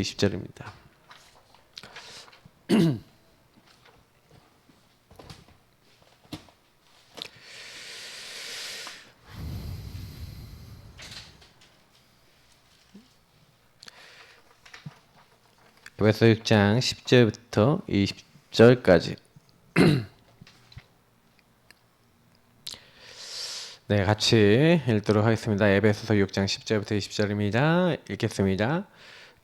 20절입니다. 에베소 6장 10절부터 20절까지 네, 같이 읽도록 하겠습니다. 에베소서 6장 10절부터 20절입니다. 읽겠습니다.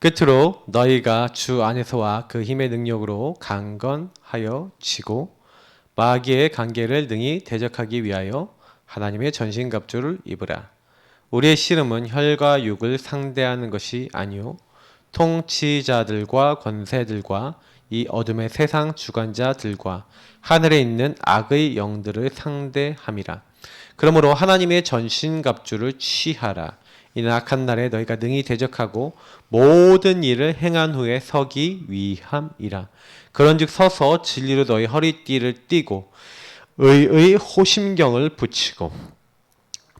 끝으로 너희가 주 안에서와 그 힘의 능력으로 강건하여 지고 마귀의 관계를 능히 대적하기 위하여 하나님의 전신갑주를 입으라. 우리의 씨름은 혈과 육을 상대하는 것이 아니요 통치자들과 권세들과 이 어둠의 세상 주관자들과 하늘에 있는 악의 영들을 상대함이라. 그러므로 하나님의 전신갑주를 취하라. 이는 악한 날에 너희가 능히 대적하고 모든 일을 행한 후에 서기 위함이라. 그런즉 서서 진리로 너희 허리띠를 띠고 의의 호심경을 붙이고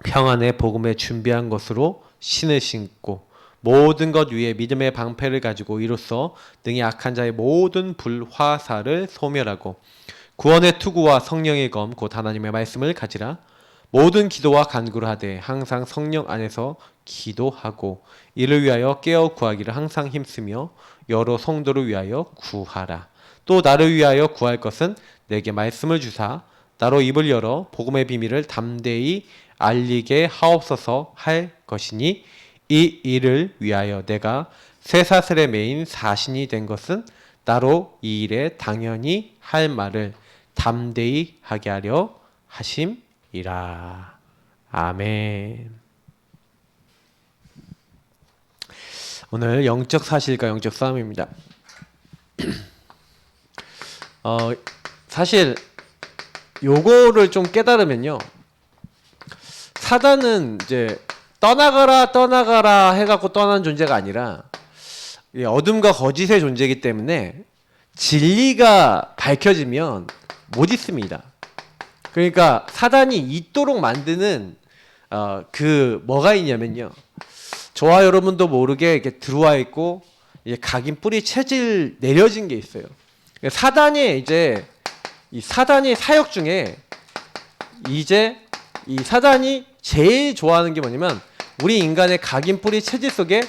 평안의 복음에 준비한 것으로 신을 신고 모든 것 위에 믿음의 방패를 가지고 이로써 능히 악한 자의 모든 불화살을 소멸하고 구원의 투구와 성령의 검 곧 하나님의 말씀을 가지라. 모든 기도와 간구를 하되 항상 성령 안에서 기도하고 이를 위하여 깨어 구하기를 항상 힘쓰며 여러 성도를 위하여 구하라. 또 나를 위하여 구할 것은 내게 말씀을 주사 나로 입을 열어 복음의 비밀을 담대히 알리게 하옵소서 할 것이니 이 일을 위하여 내가 쇠사슬에 매인 사신이 된 것은 나로 이 일에 당연히 할 말을 담대히 하게 하려 하심이라. 아멘. 오늘 영적 사실과 영적 싸움입니다. 사실 요거를 좀 깨달으면요, 사단은 이제 떠나가라 해갖고 떠난 존재가 아니라 어둠과 거짓의 존재이기 때문에 진리가 밝혀지면 못 있습니다. 그러니까 사단이 있도록 만드는 그 뭐가 있냐면요, 저와 여러분도 모르게 이렇게 들어와 있고 이제 각인 뿌리 체질 내려진 게 있어요. 사단이 이제 이 사단의 사역 중에 이제 이 사단이 제일 좋아하는 게 뭐냐면 우리 인간의 각인 뿌리 체질 속에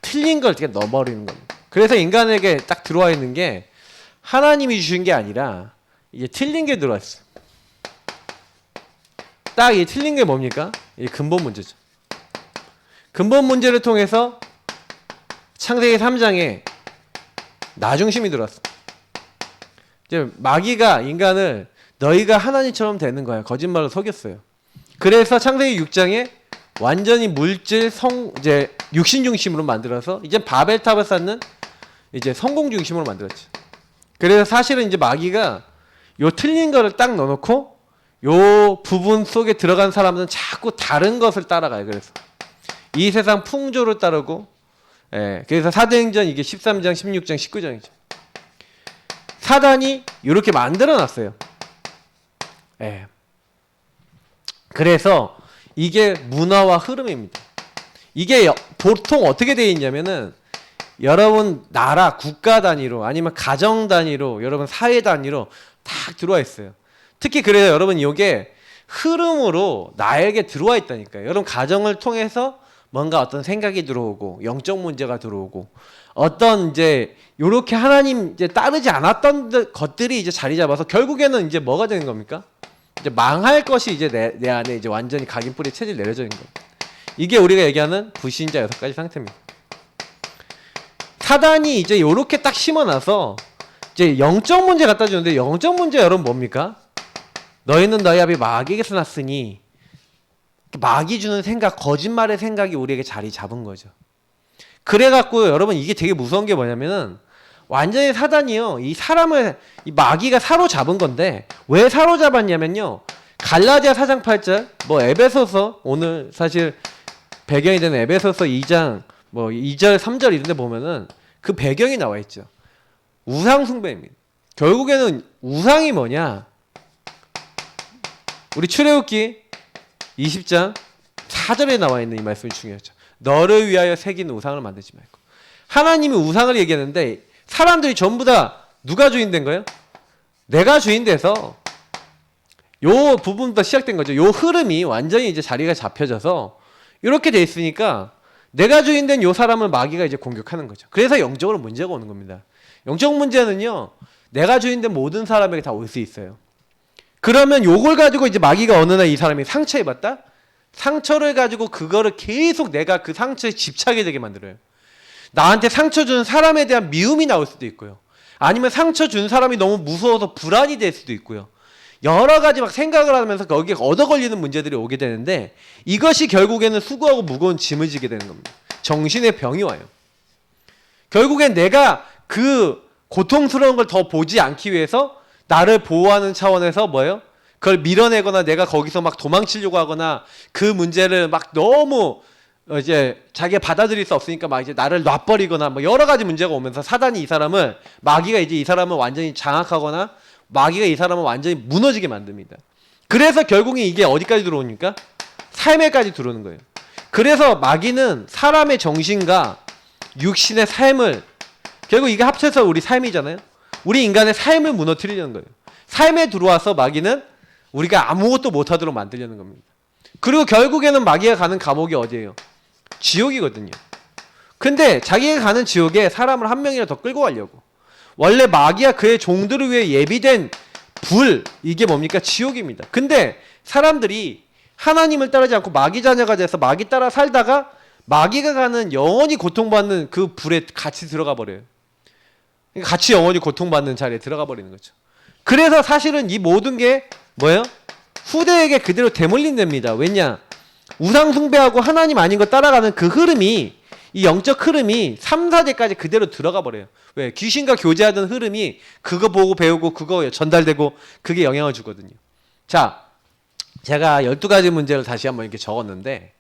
틀린 걸 이렇게 넣어버리는 겁니다. 그래서 인간에게 딱 들어와 있는 게 하나님이 주신 게 아니라 이게 틀린 게 들어왔어요. 딱 이 틀린 게 뭡니까? 이 근본 문제죠. 근본 문제를 통해서 창세기 3장에 나 중심이 들어왔어. 이제 마귀가 인간을 너희가 하나님처럼 되는 거야. 거짓말로 속였어요. 그래서 창세기 6장에 완전히 물질 이제 육신 중심으로 만들어서 이제 바벨탑을 쌓는 이제 성공 중심으로 만들었죠. 그래서 사실은 이제 마귀가 요 틀린 거를 딱 넣어놓고 요 부분 속에 들어간 사람들은 자꾸 다른 것을 따라가요. 그래서 이 세상 풍조를 따르고, 그래서 사도행전 이게 13장, 16장, 19장이죠. 사단이 이렇게 만들어놨어요. 그래서 이게 문화와 흐름입니다. 이게 보통 어떻게 되어 있냐면은 여러분 나라, 국가 단위로 아니면 가정 단위로 여러분 사회 단위로 딱 들어와 있어요. 특히 그래서 여러분 이게 흐름으로 나에게 들어와 있다니까요. 여러분 가정을 통해서 뭔가 어떤 생각이 들어오고 영적 문제가 들어오고 어떤 이제 요렇게 하나님 이제 따르지 않았던 것들이 이제 자리 잡아서 결국에는 이제 뭐가 되는 겁니까? 이제 망할 것이 이제 내 안에 이제 완전히 각인뿌리 체질 내려져 있는 겁니다. 이게 우리가 얘기하는 불신자 6가지 상태입니다. 사단이 이제 요렇게 딱 심어놔서 이제 영적 문제 갖다 주는데 영적 문제 여러분 뭡니까? 너희는 너희 아비 마귀에게서 났으니 마귀 주는 생각, 거짓말의 생각이 우리에게 자리 잡은 거죠. 그래갖고 여러분 이게 되게 무서운 게 뭐냐면은 완전히 사단이요, 이 사람을 이 마귀가 사로잡은 건데 왜 사로잡았냐면요, 갈라디아 4장 8절 뭐 에베소서 오늘 사실 배경이 되는 에베소서 2장 뭐 2절 3절 이런 데 보면은 그 배경이 나와 있죠. 우상 숭배입니다. 결국에는 우상이 뭐냐, 우리 출애굽기 20장 4절에 나와 있는 이 말씀이 중요하죠. 너를 위하여 새긴 우상을 만들지 말고. 하나님이 우상을 얘기하는데 사람들이 전부 다 누가 주인 된 거예요? 내가 주인 돼서 요 부분부터 시작된 거죠. 요 흐름이 완전히 이제 자리가 잡혀져서 이렇게 돼 있으니까 내가 주인 된 요 사람을 마귀가 이제 공격하는 거죠. 그래서 영적으로 문제가 오는 겁니다. 영적 문제는요, 내가 주인 된 모든 사람에게 다 올 수 있어요. 그러면 요걸 가지고 이제 마귀가 어느 날 이 사람이 상처 입었다? 상처를 가지고 그거를 계속 내가 그 상처에 집착이 되게 만들어요. 나한테 상처 준 사람에 대한 미움이 나올 수도 있고요. 아니면 상처 준 사람이 너무 무서워서 불안이 될 수도 있고요. 여러 가지 막 생각을 하면서 거기에 얻어 걸리는 문제들이 오게 되는데 이것이 결국에는 수고하고 무거운 짐을 지게 되는 겁니다. 정신의 병이 와요. 결국엔 내가 그 고통스러운 걸 더 보지 않기 위해서 나를 보호하는 차원에서 뭐예요? 그걸 밀어내거나 내가 거기서 막 도망치려고 하거나 그 문제를 막 너무 이제 자기가 받아들일 수 없으니까 막 이제 나를 놔버리거나 뭐 여러 가지 문제가 오면서 사단이 이 사람을 마귀가 이제 이 사람을 완전히 장악하거나 마귀가 이 사람을 완전히 무너지게 만듭니다. 그래서 결국에 이게 어디까지 들어오니까 삶에까지 들어오는 거예요. 그래서 마귀는 사람의 정신과 육신의 삶을 결국 이게 합쳐서 우리 삶이잖아요. 우리 인간의 삶을 무너뜨리려는 거예요. 삶에 들어와서 마귀는 우리가 아무것도 못하도록 만들려는 겁니다. 그리고 결국에는 마귀가 가는 감옥이 어디예요? 지옥이거든요. 근데 자기가 가는 지옥에 사람을 한 명이라도 더 끌고 가려고. 원래 마귀와 그의 종들을 위해 예비된 불, 이게 뭡니까? 지옥입니다. 근데 사람들이 하나님을 따르지 않고 마귀 자녀가 돼서 마귀 따라 살다가 마귀가 가는 영원히 고통받는 그 불에 같이 들어가 버려요. 같이 영원히 고통받는 자리에 들어가 버리는 거죠. 그래서 사실은 이 모든 게 뭐예요? 후대에게 그대로 대물림됩니다. 왜냐? 우상 숭배하고 하나님 아닌 거 따라가는 그 흐름이, 이 영적 흐름이 3, 4대까지 그대로 들어가 버려요. 왜? 귀신과 교제하던 흐름이 그거 보고 배우고 그거 전달되고 그게 영향을 주거든요. 자, 제가 12가지 문제를 다시 한번 이렇게 적었는데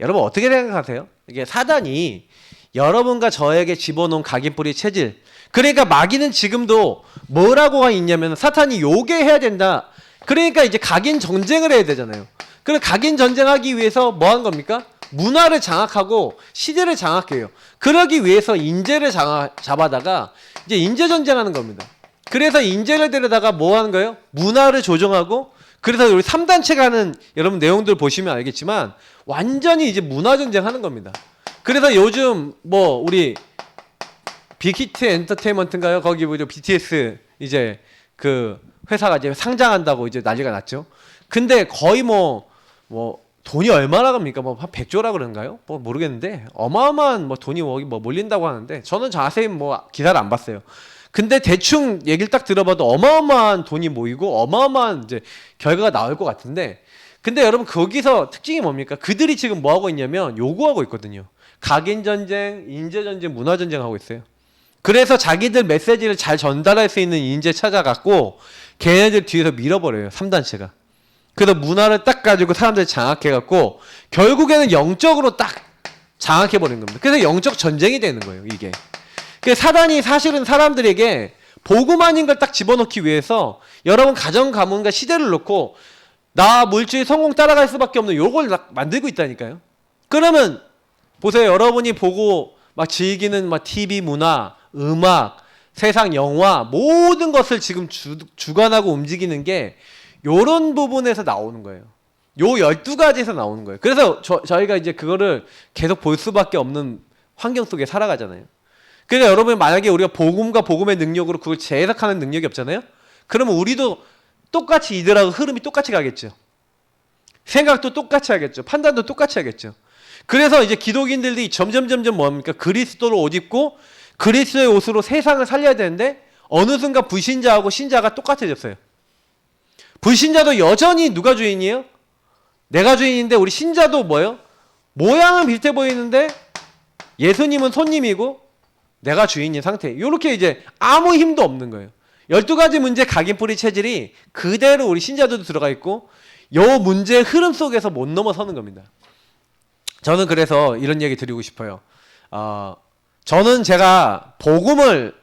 여러분 어떻게 생각하세요? 이게 사단이 여러분과 저에게 집어넣은 각인뿌리 체질, 그러니까 마귀는 지금도 뭐라고 있냐면 사탄이 요게 해야 된다. 그러니까 이제 각인 전쟁을 해야 되잖아요. 그럼 각인 전쟁하기 위해서 뭐 한 겁니까? 문화를 장악하고 시대를 장악해요. 그러기 위해서 인재를 잡아다가 이제 인재 전쟁하는 겁니다. 그래서 인재를 데려다가 뭐 하는 거예요? 문화를 조정하고, 그래서 우리 3단체가 하는 여러분 내용들 보시면 알겠지만 완전히 이제 문화 전쟁하는 겁니다. 그래서 요즘 뭐 우리 빅히트 엔터테인먼트인가요? 거기 뭐죠? BTS 이제 그 회사가 이제 상장한다고 이제 난리가 났죠. 근데 거의 뭐 돈이 얼마나 갑니까? 뭐 한 100조라 그런가요? 뭐 모르겠는데 어마어마한 뭐 돈이 뭐 몰린다고 하는데 저는 자세히 뭐 기사를 안 봤어요. 근데 대충 얘기를 딱 들어봐도 어마어마한 돈이 모이고 어마어마한 이제 결과가 나올 것 같은데, 근데 여러분 거기서 특징이 뭡니까? 그들이 지금 뭐 하고 있냐면 요구하고 있거든요. 각인 전쟁, 인재 전쟁, 문화 전쟁 하고 있어요. 그래서 자기들 메시지를 잘 전달할 수 있는 인재 찾아갖고 걔네들 뒤에서 밀어버려요. 3단체가. 그래서 문화를 딱 가지고 사람들 장악해갖고 결국에는 영적으로 딱 장악해버리는 겁니다. 그래서 영적 전쟁이 되는 거예요, 이게. 그래서 사단이 사실은 사람들에게 복음 아닌 걸 딱 집어넣기 위해서 여러분 가정 가문과 시대를 놓고 나 물질 성공 따라갈 수밖에 없는 요걸 딱 만들고 있다니까요. 그러면 보세요. 여러분이 보고 막 즐기는 막 TV 문화, 음악, 세상 영화 모든 것을 지금 주관하고 움직이는 게 요런 부분에서 나오는 거예요. 요 12가지에서 나오는 거예요. 그래서 저희가 이제 그거를 계속 볼 수밖에 없는 환경 속에 살아가잖아요. 그러니까 여러분 만약에 우리가 복음과 복음의 능력으로 그걸 재해석하는 능력이 없잖아요. 그러면 우리도 똑같이 이들하고 흐름이 똑같이 가겠죠. 생각도 똑같이 하겠죠. 판단도 똑같이 하겠죠. 그래서 이제 기독인들이 점점 뭡니까? 그리스도로 옷 입고 그리스도의 옷으로 세상을 살려야 되는데 어느 순간 불신자하고 신자가 똑같아졌어요. 불신자도 여전히 누가 주인이에요? 내가 주인인데 우리 신자도 뭐예요? 모양은 비슷해 보이는데 예수님은 손님이고 내가 주인인 상태. 이렇게 이제 아무 힘도 없는 거예요. 12가지 문제 각인뿌리 체질이 그대로 우리 신자들도 들어가 있고 요 문제의 흐름 속에서 못 넘어서는 겁니다. 저는 그래서 이런 얘기 드리고 싶어요. 저는 제가 복음을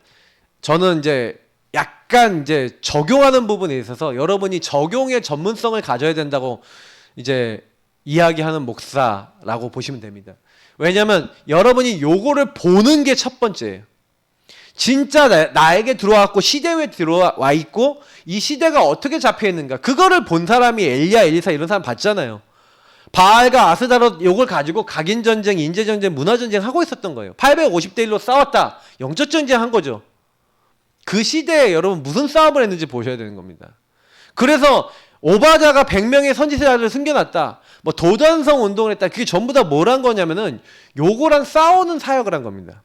저는 이제 약간 이제 적용하는 부분에 있어서 여러분이 적용의 전문성을 가져야 된다고 이제 이야기하는 목사라고 보시면 됩니다. 왜냐하면 여러분이 요거를 보는 게 첫 번째예요. 진짜 나에게 들어왔고 시대에 들어와 있고 이 시대가 어떻게 잡혀 있는가, 그거를 본 사람이 엘리야, 엘리사 이런 사람 봤잖아요. 바알과 아스다롯 요걸 가지고 각인전쟁, 인재전쟁, 문화전쟁 하고 있었던 거예요. 850대 1로 싸웠다. 영적전쟁 한 거죠. 그 시대에 여러분 무슨 싸움을 했는지 보셔야 되는 겁니다. 그래서 오바자가 100명의 선지자를 숨겨놨다. 뭐 도단성 운동을 했다. 그게 전부 다 뭘 한 거냐면은 요거랑 싸우는 사역을 한 겁니다.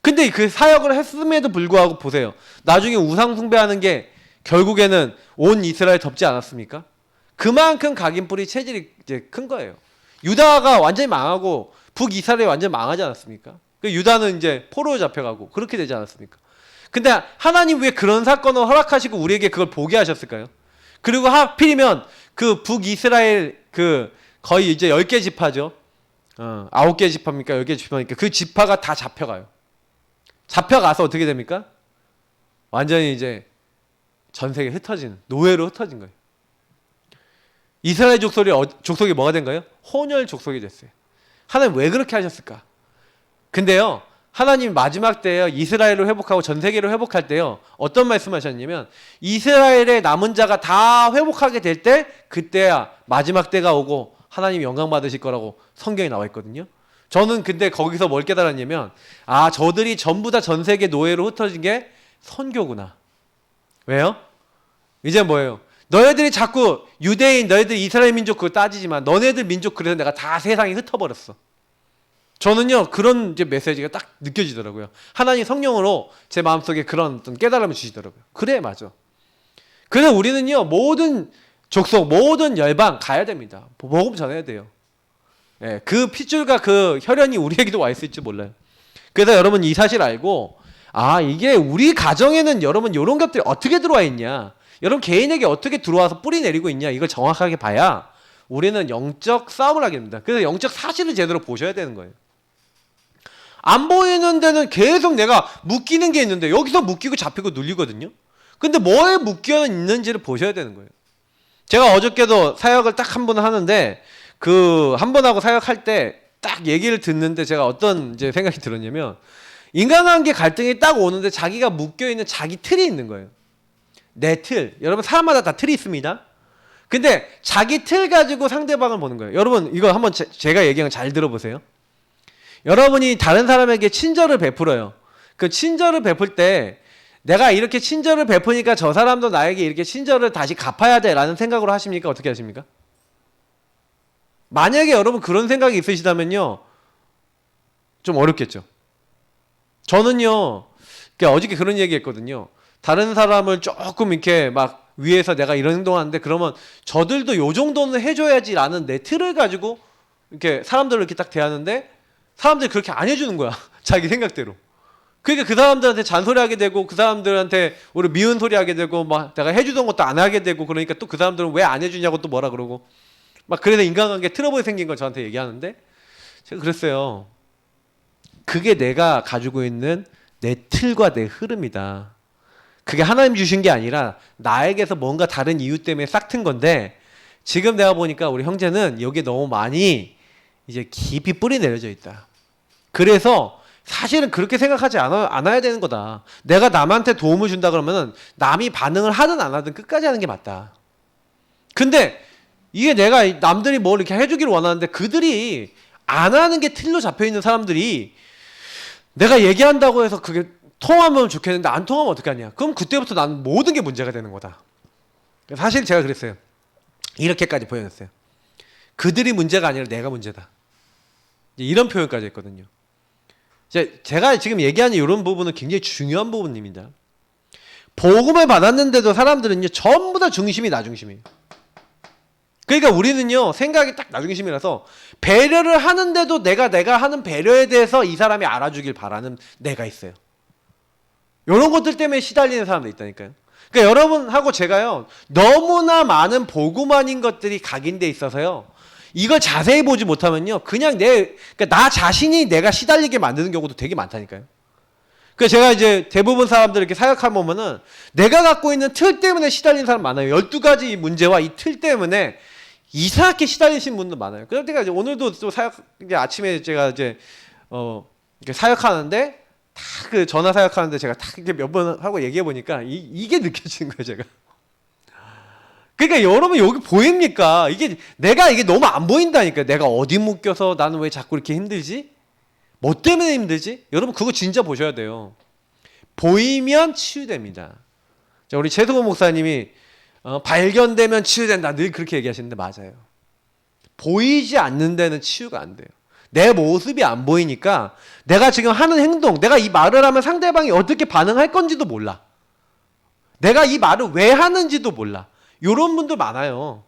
근데 그 사역을 했음에도 불구하고 보세요. 나중에 우상 숭배하는 게 결국에는 온 이스라엘 덮지 않았습니까? 그만큼 각인뿌리 체질이 이제 큰 거예요. 유다가 완전히 망하고 북이스라엘이 완전히 망하지 않았습니까? 그 유다는 이제 포로로 잡혀가고 그렇게 되지 않았습니까? 근데 하나님 왜 그런 사건을 허락하시고 우리에게 그걸 보게 하셨을까요? 그리고 하필이면 그 북이스라엘 그 거의 이제 10개 지파죠. 9개 지파입니까? 10개 지파입니까? 그 지파가 다 잡혀가요. 잡혀가서 어떻게 됩니까? 완전히 이제 전 세계에 흩어지는, 노예로 흩어진 거예요. 이스라엘 족속이 뭐가 된 거예요? 혼혈 족속이 됐어요. 하나님 왜 그렇게 하셨을까? 근데요, 하나님 마지막 때요, 이스라엘을 회복하고 전 세계를 회복할 때요, 어떤 말씀하셨냐면 이스라엘의 남은 자가 다 회복하게 될 때, 그때야 마지막 때가 오고 하나님이 영광 받으실 거라고 성경에 나와 있거든요. 저는 근데 거기서 뭘 깨달았냐면, 아, 저들이 전부 다 전 세계 노예로 흩어진 게 선교구나. 왜요? 이제 뭐예요? 너희들이 자꾸 유대인, 너희들 이스라엘 민족 그거 따지지만 너네들 민족 그래서 내가 다 세상에 흩어버렸어. 저는요, 그런 이제 메시지가 딱 느껴지더라고요. 하나님 성령으로 제 마음속에 그런 어떤 깨달음을 주시더라고요. 그래, 맞아. 그래서 우리는요, 모든 족속, 모든 열방 가야 됩니다. 복음 전해야 돼요. 예, 그 핏줄과 그 혈연이 우리에게도 와 있을지 몰라요. 그래서 여러분 이 사실 알고, 아, 이게 우리 가정에는 여러분 이런 것들이 어떻게 들어와 있냐, 여러분 개인에게 어떻게 들어와서 뿌리 내리고 있냐, 이걸 정확하게 봐야 우리는 영적 싸움을 하게 됩니다. 그래서 영적 사실을 제대로 보셔야 되는 거예요. 안 보이는 데는 계속 내가 묶이는 게 있는데 여기서 묶이고 잡히고 눌리거든요. 근데 뭐에 묶여 있는지를 보셔야 되는 거예요. 제가 어저께도 사역을 딱 한 번 하는데 그 한 번하고 사역할 때 딱 얘기를 듣는데 제가 어떤 이제 생각이 들었냐면, 인간관계 갈등이 딱 오는데 자기가 묶여있는 자기 틀이 있는 거예요. 내 틀. 여러분 사람마다 다 틀이 있습니다. 근데 자기 틀 가지고 상대방을 보는 거예요. 여러분 이거 한번 제가 얘기한 거 잘 들어보세요. 여러분이 다른 사람에게 친절을 베풀어요. 그 친절을 베풀 때 내가 이렇게 친절을 베푸니까 저 사람도 나에게 이렇게 친절을 다시 갚아야 돼 라는 생각으로 하십니까? 어떻게 하십니까? 만약에 여러분 그런 생각이 있으시다면요, 좀 어렵겠죠. 저는요, 어저께 그런 얘기 했거든요. 다른 사람을 조금 이렇게 막 위에서 내가 이런 행동하는데 그러면 저들도 요 정도는 해줘야지 라는 내 틀을 가지고 이렇게 사람들을 이렇게 딱 대하는데 사람들이 그렇게 안 해주는 거야. 자기 생각대로. 그러니까 그 사람들한테 잔소리하게 되고 그 사람들한테 우리 미운 소리 하게 되고 막 내가 해주던 것도 안 하게 되고, 그러니까 또 그 사람들은 왜 안 해주냐고 또 뭐라 그러고 막, 그래서 인간관계 트러블이 생긴 걸 저한테 얘기하는데 제가 그랬어요. 그게 내가 가지고 있는 내 틀과 내 흐름이다. 그게 하나님 주신 게 아니라 나에게서 뭔가 다른 이유 때문에 싹 튼 건데, 지금 내가 보니까 우리 형제는 여기에 너무 많이 이제 깊이 뿌리 내려져 있다. 그래서 사실은 그렇게 생각하지 않아야 되는 거다. 내가 남한테 도움을 준다 그러면 남이 반응을 하든 안 하든 끝까지 하는 게 맞다. 근데 이게 내가 남들이 뭘 이렇게 해주기를 원하는데 그들이 안 하는 게 틀로 잡혀있는 사람들이 내가 얘기한다고 해서 그게 통하면 좋겠는데 안 통하면 어떻게 하냐. 그럼 그때부터 나는 모든 게 문제가 되는 거다. 사실 제가 그랬어요. 이렇게까지 표현했어요. 그들이 문제가 아니라 내가 문제다. 이런 표현까지 했거든요. 제가 지금 얘기하는 이런 부분은 굉장히 중요한 부분입니다. 복음을 받았는데도 사람들은요, 전부 다 중심이 나 중심이에요. 그러니까 우리는요, 생각이 딱 나 중심이라서 배려를 하는데도 내가 하는 배려에 대해서 이 사람이 알아주길 바라는 내가 있어요. 이런 것들 때문에 시달리는 사람도 있다니까요. 그러니까 여러분하고 제가요, 너무나 많은 복음 아닌 것들이 각인돼 있어서요, 이걸 자세히 보지 못하면요, 그냥 그러니까 나 자신이 내가 시달리게 만드는 경우도 되게 많다니까요. 그러니까 제가 이제 대부분 사람들 이렇게 사역하면 보면은 내가 갖고 있는 틀 때문에 시달리는 사람 많아요. 12가지 문제와 이 틀 때문에 이상하게 시달리신 분도 많아요. 그럴 때가 이제 오늘도 또 이제 아침에 제가 이제 이렇게 사역하는데 다 그 전화 사역하는데 제가 딱 이렇게 몇 번 하고 얘기해 보니까 이게 느껴지는 거예요, 제가. 그러니까 여러분 여기 보입니까? 이게 너무 안 보인다니까. 내가 어디 묶여서 나는 왜 자꾸 이렇게 힘들지? 뭐 때문에 힘들지? 여러분 그거 진짜 보셔야 돼요. 보이면 치유됩니다. 자, 우리 최수고 목사님이 발견되면 치유된다 늘 그렇게 얘기하시는데 맞아요. 보이지 않는 데는 치유가 안 돼요. 내 모습이 안 보이니까 내가 지금 하는 행동, 내가 이 말을 하면 상대방이 어떻게 반응할 건지도 몰라. 내가 이 말을 왜 하는지도 몰라. 이런 분들 많아요.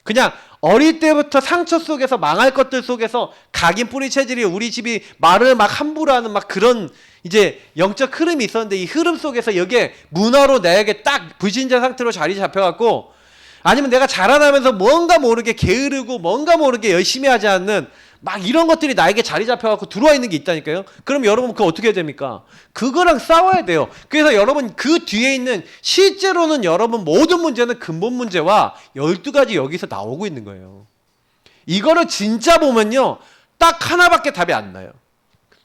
그냥 어릴 때부터 상처 속에서 망할 것들 속에서 각인 뿌리 체질이 우리 집이 말을 막 함부로 하는 막 그런 이제 영적 흐름이 있었는데 이 흐름 속에서 여기에 문화로 나에게 딱 불신자 상태로 자리 잡혀갖고 아니면 내가 자라나면서 뭔가 모르게 게으르고 뭔가 모르게 열심히 하지 않는 막 이런 것들이 나에게 자리 잡혀갖고 들어와 있는 게 있다니까요. 그럼 여러분 그거 어떻게 해야 됩니까? 그거랑 싸워야 돼요. 그래서 여러분 그 뒤에 있는 실제로는 여러분 모든 문제는 근본 문제와 12가지 여기서 나오고 있는 거예요. 이거를 진짜 보면요. 딱 하나밖에 답이 안 나요.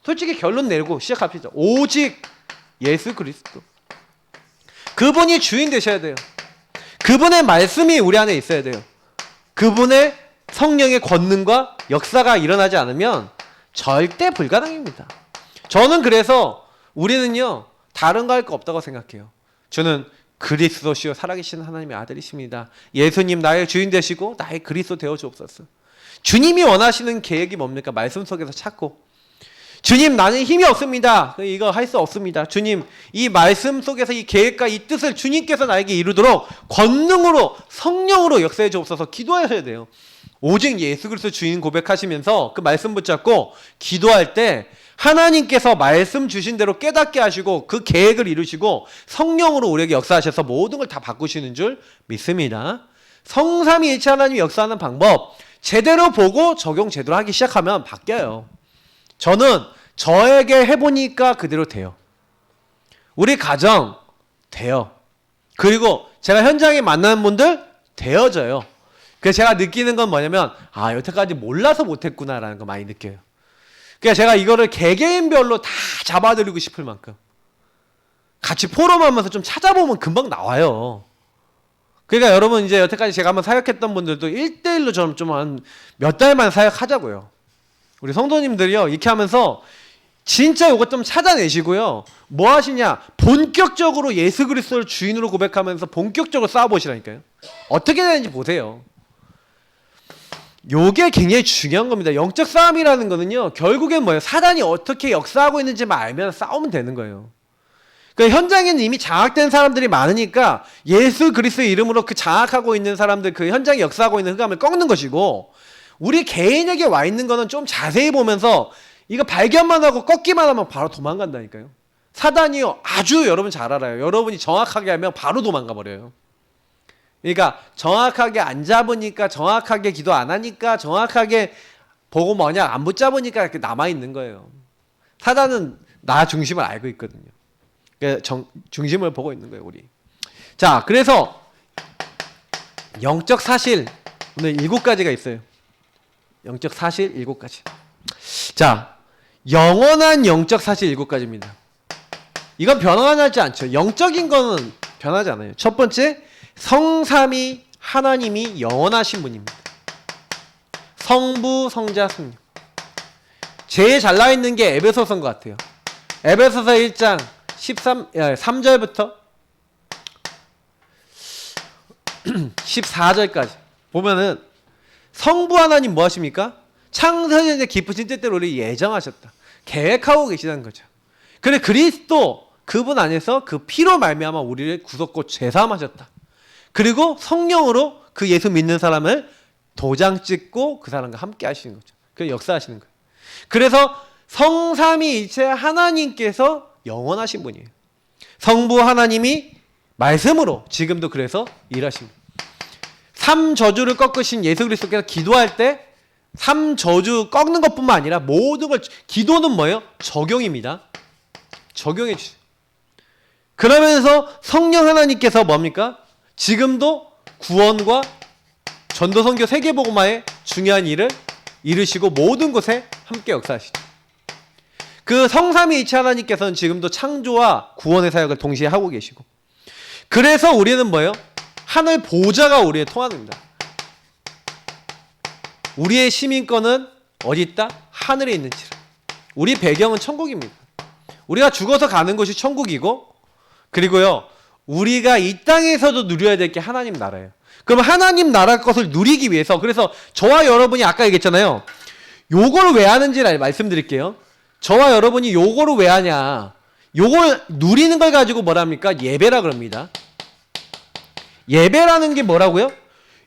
솔직히 결론 내고 시작합시다. 오직 예수 그리스도. 그분이 주인 되셔야 돼요. 그분의 말씀이 우리 안에 있어야 돼요. 그분의 성령의 권능과 역사가 일어나지 않으면 절대 불가능입니다. 저는 그래서 우리는요 다른 거 할 거 없다고 생각해요. 저는 그리스도시요 살아계신 하나님의 아들이십니다. 예수님 나의 주인 되시고 나의 그리스도 되어 주옵소서. 주님이 원하시는 계획이 뭡니까? 말씀 속에서 찾고 주님 나는 힘이 없습니다. 이거 할 수 없습니다. 주님 이 말씀 속에서 이 계획과 이 뜻을 주님께서 나에게 이루도록 권능으로 성령으로 역사해 주옵소서 기도하셔야 돼요. 오직 예수 그리스도 주인 고백하시면서 그 말씀 붙잡고 기도할 때 하나님께서 말씀 주신 대로 깨닫게 하시고 그 계획을 이루시고 성령으로 우리에게 역사하셔서 모든 걸 다 바꾸시는 줄 믿습니다. 성삼위일체 하나님이 역사하는 방법 제대로 보고 적용 제대로 하기 시작하면 바뀌어요. 저는 저에게 해보니까 그대로 돼요. 우리 가정 돼요. 그리고 제가 현장에 만나는 분들 되어져요. 그래서 제가 느끼는 건 뭐냐면 여태까지 몰라서 못했구나라는 거 많이 느껴요. 그러니까 제가 이거를 개개인별로 다 잡아드리고 싶을 만큼 같이 포럼하면서 좀 찾아보면 금방 나와요. 그러니까 여러분 이제 여태까지 제가 한번 사역했던 분들도 1대1로 좀 한 몇 달만 사역하자고요. 우리 성도님들이요 이렇게 하면서 진짜 이것 좀 찾아내시고요. 뭐 하시냐? 본격적으로 예수 그리스도를 주인으로 고백하면서 본격적으로 싸워보시라니까요. 어떻게 되는지 보세요. 요게 굉장히 중요한 겁니다. 영적 싸움이라는 거는요. 결국엔 뭐예요? 사단이 어떻게 역사하고 있는지만 알면 싸우면 되는 거예요. 그러니까 현장에는 이미 장악된 사람들이 많으니까 예수 그리스도의 이름으로 그 장악하고 있는 사람들 그 현장에 역사하고 있는 흑암을 꺾는 것이고 우리 개인에게 와 있는 거는 좀 자세히 보면서 이거 발견만 하고 꺾기만 하면 바로 도망간다니까요. 사단이요 아주 여러분 잘 알아요. 여러분이 정확하게 하면 바로 도망가 버려요. 그러니까 정확하게 안 잡으니까 정확하게 기도 안 하니까 정확하게 보고 뭐냐 안 붙잡으니까 이렇게 남아있는 거예요. 사단은 나 중심을 알고 있거든요. 그러니까 중심을 보고 있는 거예요 우리. 자 그래서 영적 사실 오늘 7가지가 있어요. 영적 사실 7가지. 자 영원한 영적 사실 7가지입니다. 이건 변화하지 않죠. 영적인 거는 변하지 않아요. 첫 번째 성삼위 하나님이 영원하신 분입니다. 성부, 성자, 성령. 제일 잘 나와 있는 게 에베소서인 것 같아요. 에베소서 1장 3절부터 14절까지 보면은 성부 하나님 뭐 하십니까? 창세전에 깊으신 뜻대로 우리 예정하셨다. 계획하고 계시다는 거죠. 그래 그리스도 그분 안에서 그 피로 말미암아 우리를 구속고 죄사함하셨다. 그리고 성령으로 그 예수 믿는 사람을 도장 찍고 그 사람과 함께 하시는 거죠. 그 역사하시는 거예요. 그래서 성삼위일체 하나님께서 영원하신 분이에요. 성부 하나님이 말씀으로 지금도 그래서 일하십니다. 3저주를 꺾으신 예수 그리스도께서 기도할 때 3저주 꺾는 것뿐만 아니라 모든 걸 기도는 뭐예요? 적용입니다. 적용해 주세요. 그러면서 성령 하나님께서 뭡니까? 지금도 구원과 전도 선교 세계복음화의 중요한 일을 이루시고 모든 곳에 함께 역사하시죠. 그 성삼위일체 하나님께서는 지금도 창조와 구원의 사역을 동시에 하고 계시고, 그래서 우리는 뭐예요? 하늘 보좌가 우리의 통하는입니다. 우리의 시민권은 어디 있다? 하늘에 있는지라. 우리 배경은 천국입니다. 우리가 죽어서 가는 곳이 천국이고, 그리고요, 우리가 이 땅에서도 누려야 될 게 하나님 나라예요. 그럼 하나님 나라 것을 누리기 위해서, 그래서 저와 여러분이 아까 얘기했잖아요. 요걸 왜 하는지를 말씀드릴게요. 저와 여러분이 요거를 왜 하냐. 요걸 누리는 걸 가지고 뭐랍니까? 예배라 그럽니다. 예배라는 게 뭐라고요?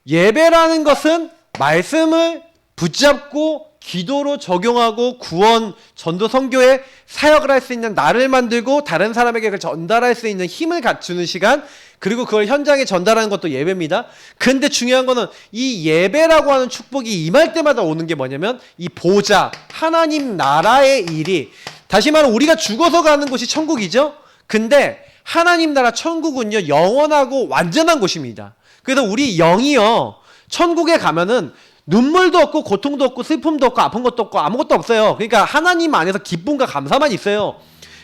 예배라는 것은 말씀을 붙잡고 기도로 적용하고 구원, 전도, 선교에 사역을 할 수 있는 나를 만들고 다른 사람에게 그걸 전달할 수 있는 힘을 갖추는 시간, 그리고 그걸 현장에 전달하는 것도 예배입니다. 근데 중요한 거는 이 예배라고 하는 축복이 임할 때마다 오는 게 뭐냐면 이 보좌, 하나님 나라의 일이, 다시 말하면 우리가 죽어서 가는 곳이 천국이죠. 근데 하나님 나라 천국은요, 영원하고 완전한 곳입니다. 그래서 우리 영이요, 천국에 가면은 눈물도 없고 고통도 없고 슬픔도 없고 아픈 것도 없고 아무것도 없어요. 그러니까 하나님 안에서 기쁨과 감사만 있어요.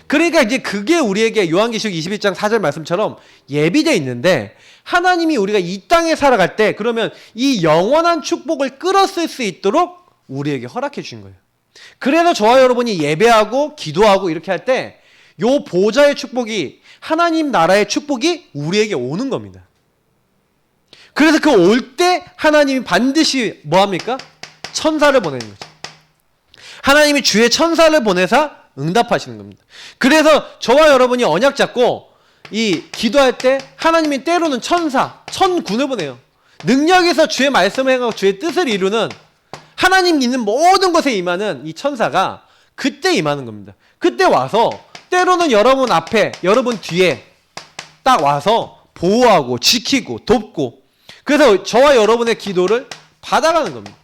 그러니까 이제 그게 우리에게 요한계시록 21장 4절 말씀처럼 예비되어 있는데, 하나님이 우리가 이 땅에 살아갈 때 그러면 이 영원한 축복을 끌어쓸 수 있도록 우리에게 허락해 주신 거예요. 그래서 저와 여러분이 예배하고 기도하고 이렇게 할 때 요 보좌의 축복이, 하나님 나라의 축복이 우리에게 오는 겁니다. 그래서 그 올 때 하나님이 반드시 뭐합니까? 천사를 보내는 거죠. 하나님이 주의 천사를 보내사 응답하시는 겁니다. 그래서 저와 여러분이 언약 잡고 이 기도할 때 하나님이 때로는 천사, 천군을 보내요. 능력에서 주의 말씀을 행하고 주의 뜻을 이루는, 하나님 있는 모든 것에 임하는 이 천사가 그때 임하는 겁니다. 그때 와서 때로는 여러분 앞에, 여러분 뒤에 딱 와서 보호하고 지키고 돕고, 그래서 저와 여러분의 기도를 받아가는 겁니다.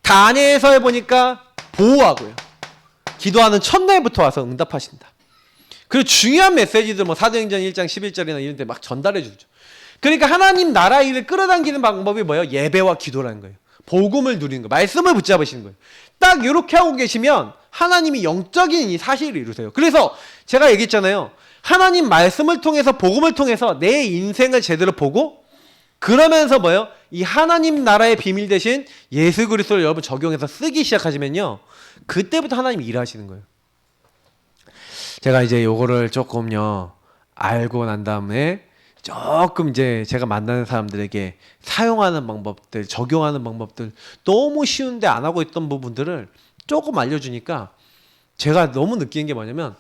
다니엘서에 보니까 보호하고요, 기도하는 첫날부터 와서 응답하신다. 그리고 중요한 메시지들 뭐 사도행전 1장 11절이나 이런 데 막 전달해 주죠. 그러니까 하나님 나라 일을 끌어당기는 방법이 뭐예요? 예배와 기도라는 거예요. 복음을 누리는 거예요. 말씀을 붙잡으시는 거예요. 딱 이렇게 하고 계시면 하나님이 영적인 이 사실을 이루세요. 그래서 제가 얘기했잖아요. 하나님 말씀을 통해서, 복음을 통해서 내 인생을 제대로 보고, 그러면서 뭐예요? 이 하나님 나라의 비밀 대신 예수 그리스도를 여러분 적용해서 쓰기 시작하시면요, 그때부터 하나님이 일하시는 거예요. 제가 이제 요거를 조금요 알고 난 다음에 조금 이제 제가 만나는 사람들에게 사용하는 방법들, 적용하는 방법들, 너무 쉬운데 안 하고 있던 부분들을 조금 알려주니까 제가 너무 느끼는 게 뭐냐면,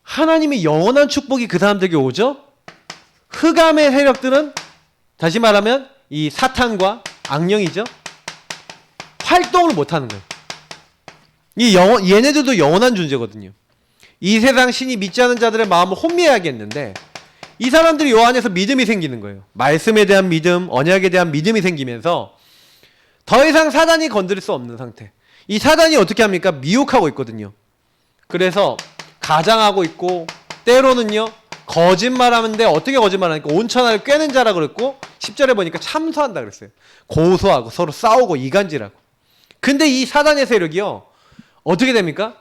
하나님의 영원한 축복이 그 사람들에게 오죠. 흑암의 세력들은, 다시 말하면 이 사탄과 악령이죠, 활동을 못하는 거예요. 얘네들도 영원한 존재거든요. 이 세상 신이 믿지 않은 자들의 마음을 혼미하겠는데, 이 사람들이 요 안에서 믿음이 생기는 거예요. 말씀에 대한 믿음, 언약에 대한 믿음이 생기면서 더 이상 사단이 건드릴 수 없는 상태. 이 사단이 어떻게 합니까? 미혹하고 있거든요. 그래서 가장하고 있고, 때로는요 거짓말하는데, 어떻게 거짓말하니까 온천하를 꿰는 자라 그랬고, 10절에 보니까 참소한다 그랬어요. 고소하고 서로 싸우고 이간질하고. 근데 이 사단의 세력이요 어떻게 됩니까?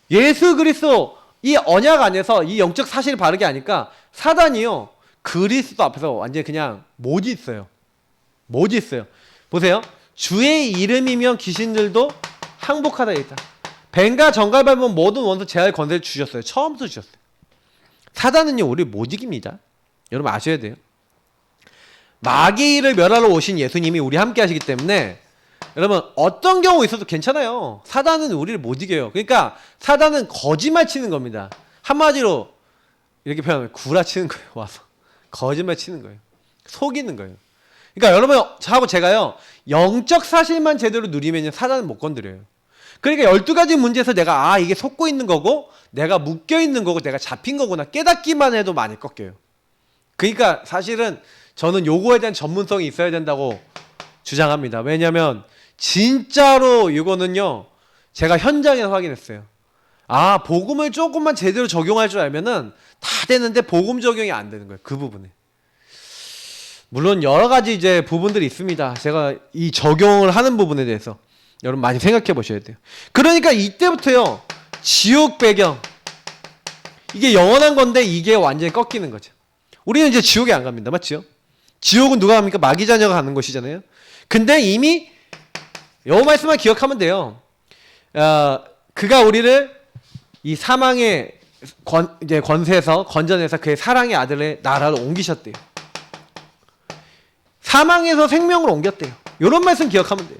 예수 그리스도 이 언약 안에서 이 영적 사실을 바르게 하니까 사단이요 그리스도 앞에서 완전히 그냥 못 있어요. 못 있어요. 보세요. 주의 이름이면 귀신들도 항복하다 있다. 뱀과 정갈 밟은 모든 원수 제할 권세를 주셨어요. 처음부터 주셨어요. 사단은요 우리를 못 이깁니다. 여러분 아셔야 돼요. 마귀를 멸하러 오신 예수님이 우리 함께 하시기 때문에 여러분 어떤 경우 있어도 괜찮아요. 사단은 우리를 못 이겨요. 그러니까 사단은 거짓말 치는 겁니다. 한마디로 이렇게 표현하면 구라치는 거예요. 와서 거짓말 치는 거예요. 속이는 거예요. 그러니까 여러분 저하고 제가요 영적 사실만 제대로 누리면 사단은 못 건드려요. 그러니까 12가지 문제에서 내가 이게 속고 있는 거고, 내가 묶여 있는 거고, 내가 잡힌 거구나 깨닫기만 해도 많이 꺾여요. 그러니까 사실은 저는 요거에 대한 전문성이 있어야 된다고 주장합니다. 왜냐하면 진짜로 이거는요 제가 현장에서 확인했어요. 복음을 조금만 제대로 적용할 줄 알면은 다 되는데 복음 적용이 안 되는 거예요. 그 부분에. 물론 여러 가지 이제 부분들이 있습니다. 제가 이 적용을 하는 부분에 대해서 여러분 많이 생각해 보셔야 돼요. 그러니까 이때부터요, 지옥 배경, 이게 영원한 건데 이게 완전히 꺾이는 거죠. 우리는 이제 지옥에 안 갑니다. 맞죠? 지옥은 누가 갑니까? 마귀 자녀가 가는 곳이잖아요. 근데 이미 요 말씀만 기억하면 돼요. 그가 우리를 이 사망의 이제 권세에서 건져내서 그의 사랑의 아들의 나라로 옮기셨대요. 사망에서 생명으로 옮겼대요. 요런 말씀 기억하면 돼요.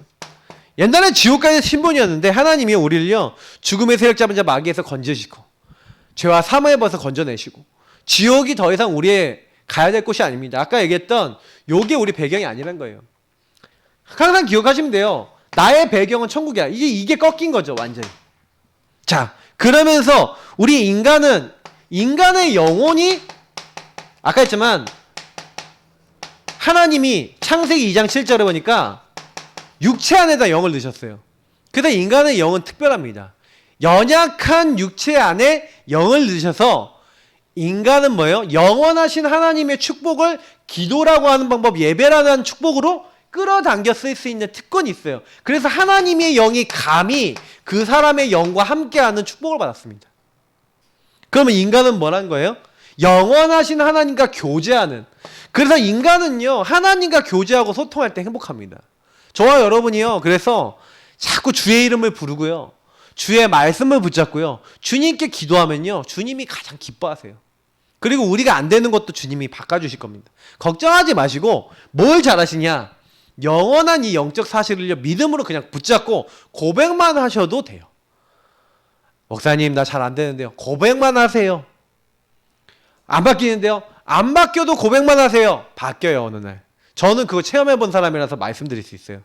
옛날에 지옥까지 신분이었는데 하나님이 우리를요, 죽음의 세력 잡은 자 마귀에서 건지시고 죄와 사망의 벗어 건져내시고, 지옥이 더 이상 우리의 가야 될 곳이 아닙니다. 아까 얘기했던 요게 우리 배경이 아니란 거예요. 항상 기억하시면 돼요. 나의 배경은 천국이야. 이게 꺾인 거죠, 완전히. 자, 그러면서 우리 인간의 영혼이, 아까 했지만 하나님이 창세기 2장 7절에 보니까 육체 안에다 영을 넣으셨어요. 그래서 인간의 영은 특별합니다. 연약한 육체 안에 영을 넣으셔서 인간은 뭐예요? 영원하신 하나님의 축복을 기도라고 하는 방법, 예배라는 축복으로 끌어당겨 쓸 수 있는 특권이 있어요. 그래서 하나님의 영이 감히 그 사람의 영과 함께하는 축복을 받았습니다. 그러면 인간은 뭐란 거예요? 영원하신 하나님과 교제하는. 그래서 인간은요, 하나님과 교제하고 소통할 때 행복합니다. 저와 여러분이요, 그래서 자꾸 주의 이름을 부르고요, 주의 말씀을 붙잡고요, 주님께 기도하면요, 주님이 가장 기뻐하세요. 그리고 우리가 안 되는 것도 주님이 바꿔주실 겁니다. 걱정하지 마시고 뭘 잘하시냐? 영원한 이 영적 사실을요, 믿음으로 그냥 붙잡고 고백만 하셔도 돼요. 목사님, 나 잘 안 되는데요. 고백만 하세요. 안 바뀌는데요? 안 바뀌어도 고백만 하세요. 바뀌어요, 어느 날. 저는 그거 체험해 본 사람이라서 말씀드릴 수 있어요.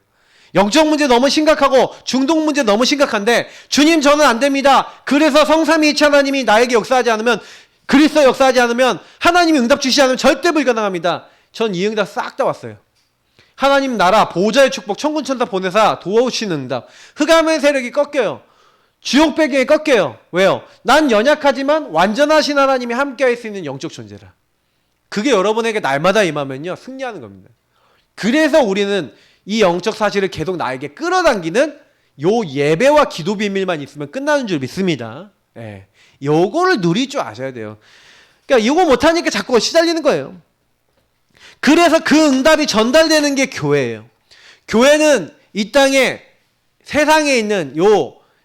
영적 문제 너무 심각하고 중독 문제 너무 심각한데, 주님 저는 안 됩니다. 그래서 성삼위일체 하나님이 나에게 역사하지 않으면, 그리스도 역사하지 않으면, 하나님이 응답 주시지 않으면 절대 불가능합니다. 전 이 응답 싹 다 왔어요. 하나님 나라, 보호자의 축복, 천군천사 보내사 도우시는 응답. 흑암의 세력이 꺾여요. 지옥 배경이 꺾여요. 왜요? 난 연약하지만 완전하신 하나님이 함께할 수 있는 영적 존재라. 그게 여러분에게 날마다 임하면요, 승리하는 겁니다. 그래서 우리는 이 영적 사실을 계속 나에게 끌어당기는 요 예배와 기도 비밀만 있으면 끝나는 줄 믿습니다. 예. 요거를 누릴 줄 아셔야 돼요. 그러니까 이거 못하니까 자꾸 시달리는 거예요. 그래서 그 응답이 전달되는 게 교회예요. 교회는 이 땅에, 세상에 있는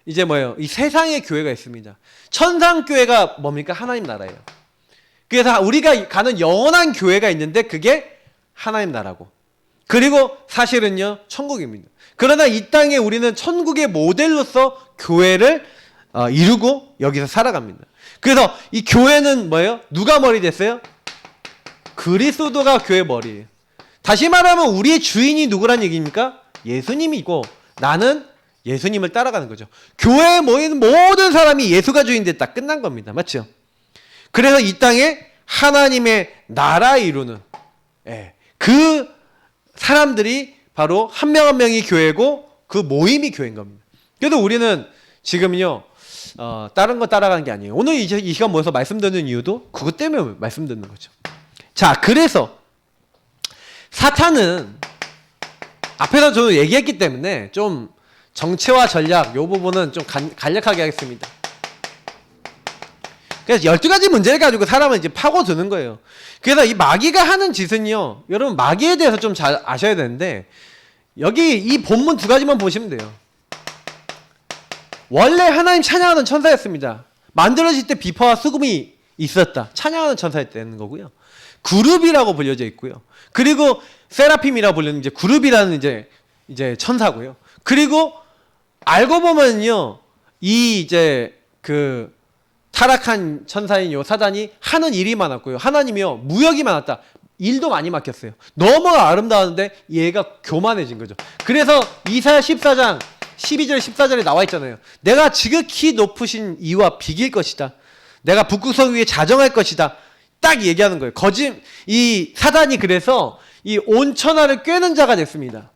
이제 뭐예요? 이 세상의 교회가 있습니다. 천상교회가 뭡니까? 하나님 나라예요. 그래서 우리가 가는 영원한 교회가 있는데 그게 하나님 나라고. 그리고 사실은요, 천국입니다. 그러나 이 땅에 우리는 천국의 모델로서 교회를 이루고 여기서 살아갑니다. 그래서 이 교회는 뭐예요? 누가 머리 됐어요? 그리스도가 교회 머리예요. 다시 말하면 우리의 주인이 누구란 얘기입니까? 예수님이고 나는 예수님을 따라가는 거죠. 교회에 모이는 모든 사람이 예수가 주인 됐다. 끝난 겁니다. 맞죠? 그래서 이 땅에 하나님의 나라 이루는 그 사람들이 바로 한 명 한 명이 교회고 그 모임이 교회인 겁니다. 그래서 우리는 지금요, 다른 거 따라가는 게 아니에요. 오늘 이 시간 모여서 말씀 듣는 이유도 그것 때문에 말씀 듣는 거죠. 자, 그래서 사탄은 앞에서 저도 얘기했기 때문에 좀 정체와 전략 요 부분은 좀 간략하게 하겠습니다. 그래서 12가지 문제를 가지고 사람은 이제 파고드는 거예요. 그래서 이 마귀가 하는 짓은요, 여러분 마귀에 대해서 좀 잘 아셔야 되는데, 여기 이 본문 2가지만 보시면 돼요. 원래 하나님 찬양하는 천사였습니다. 만들어질 때 비파와 수금이 있었다. 찬양하는 천사였다는 거고요. 그룹이라고 불려져 있고요. 그리고 세라핌이라고 불리는 이제 그룹이라는 이제 천사고요. 그리고 알고 보면요, 이 이제 그 타락한 천사인 요 사단이 하는 일이 많았고요. 하나님이요, 무역이 많았다. 일도 많이 맡겼어요. 너무 아름다운데 얘가 교만해진 거죠. 그래서 이사야 14장 12절 14절에 나와 있잖아요. 내가 지극히 높으신 이와 비길 것이다. 내가 북극성 위에 자정할 것이다. 딱 얘기하는 거예요. 이 사단이 그래서 이 온 천하를 꿰는 자가 됐습니다.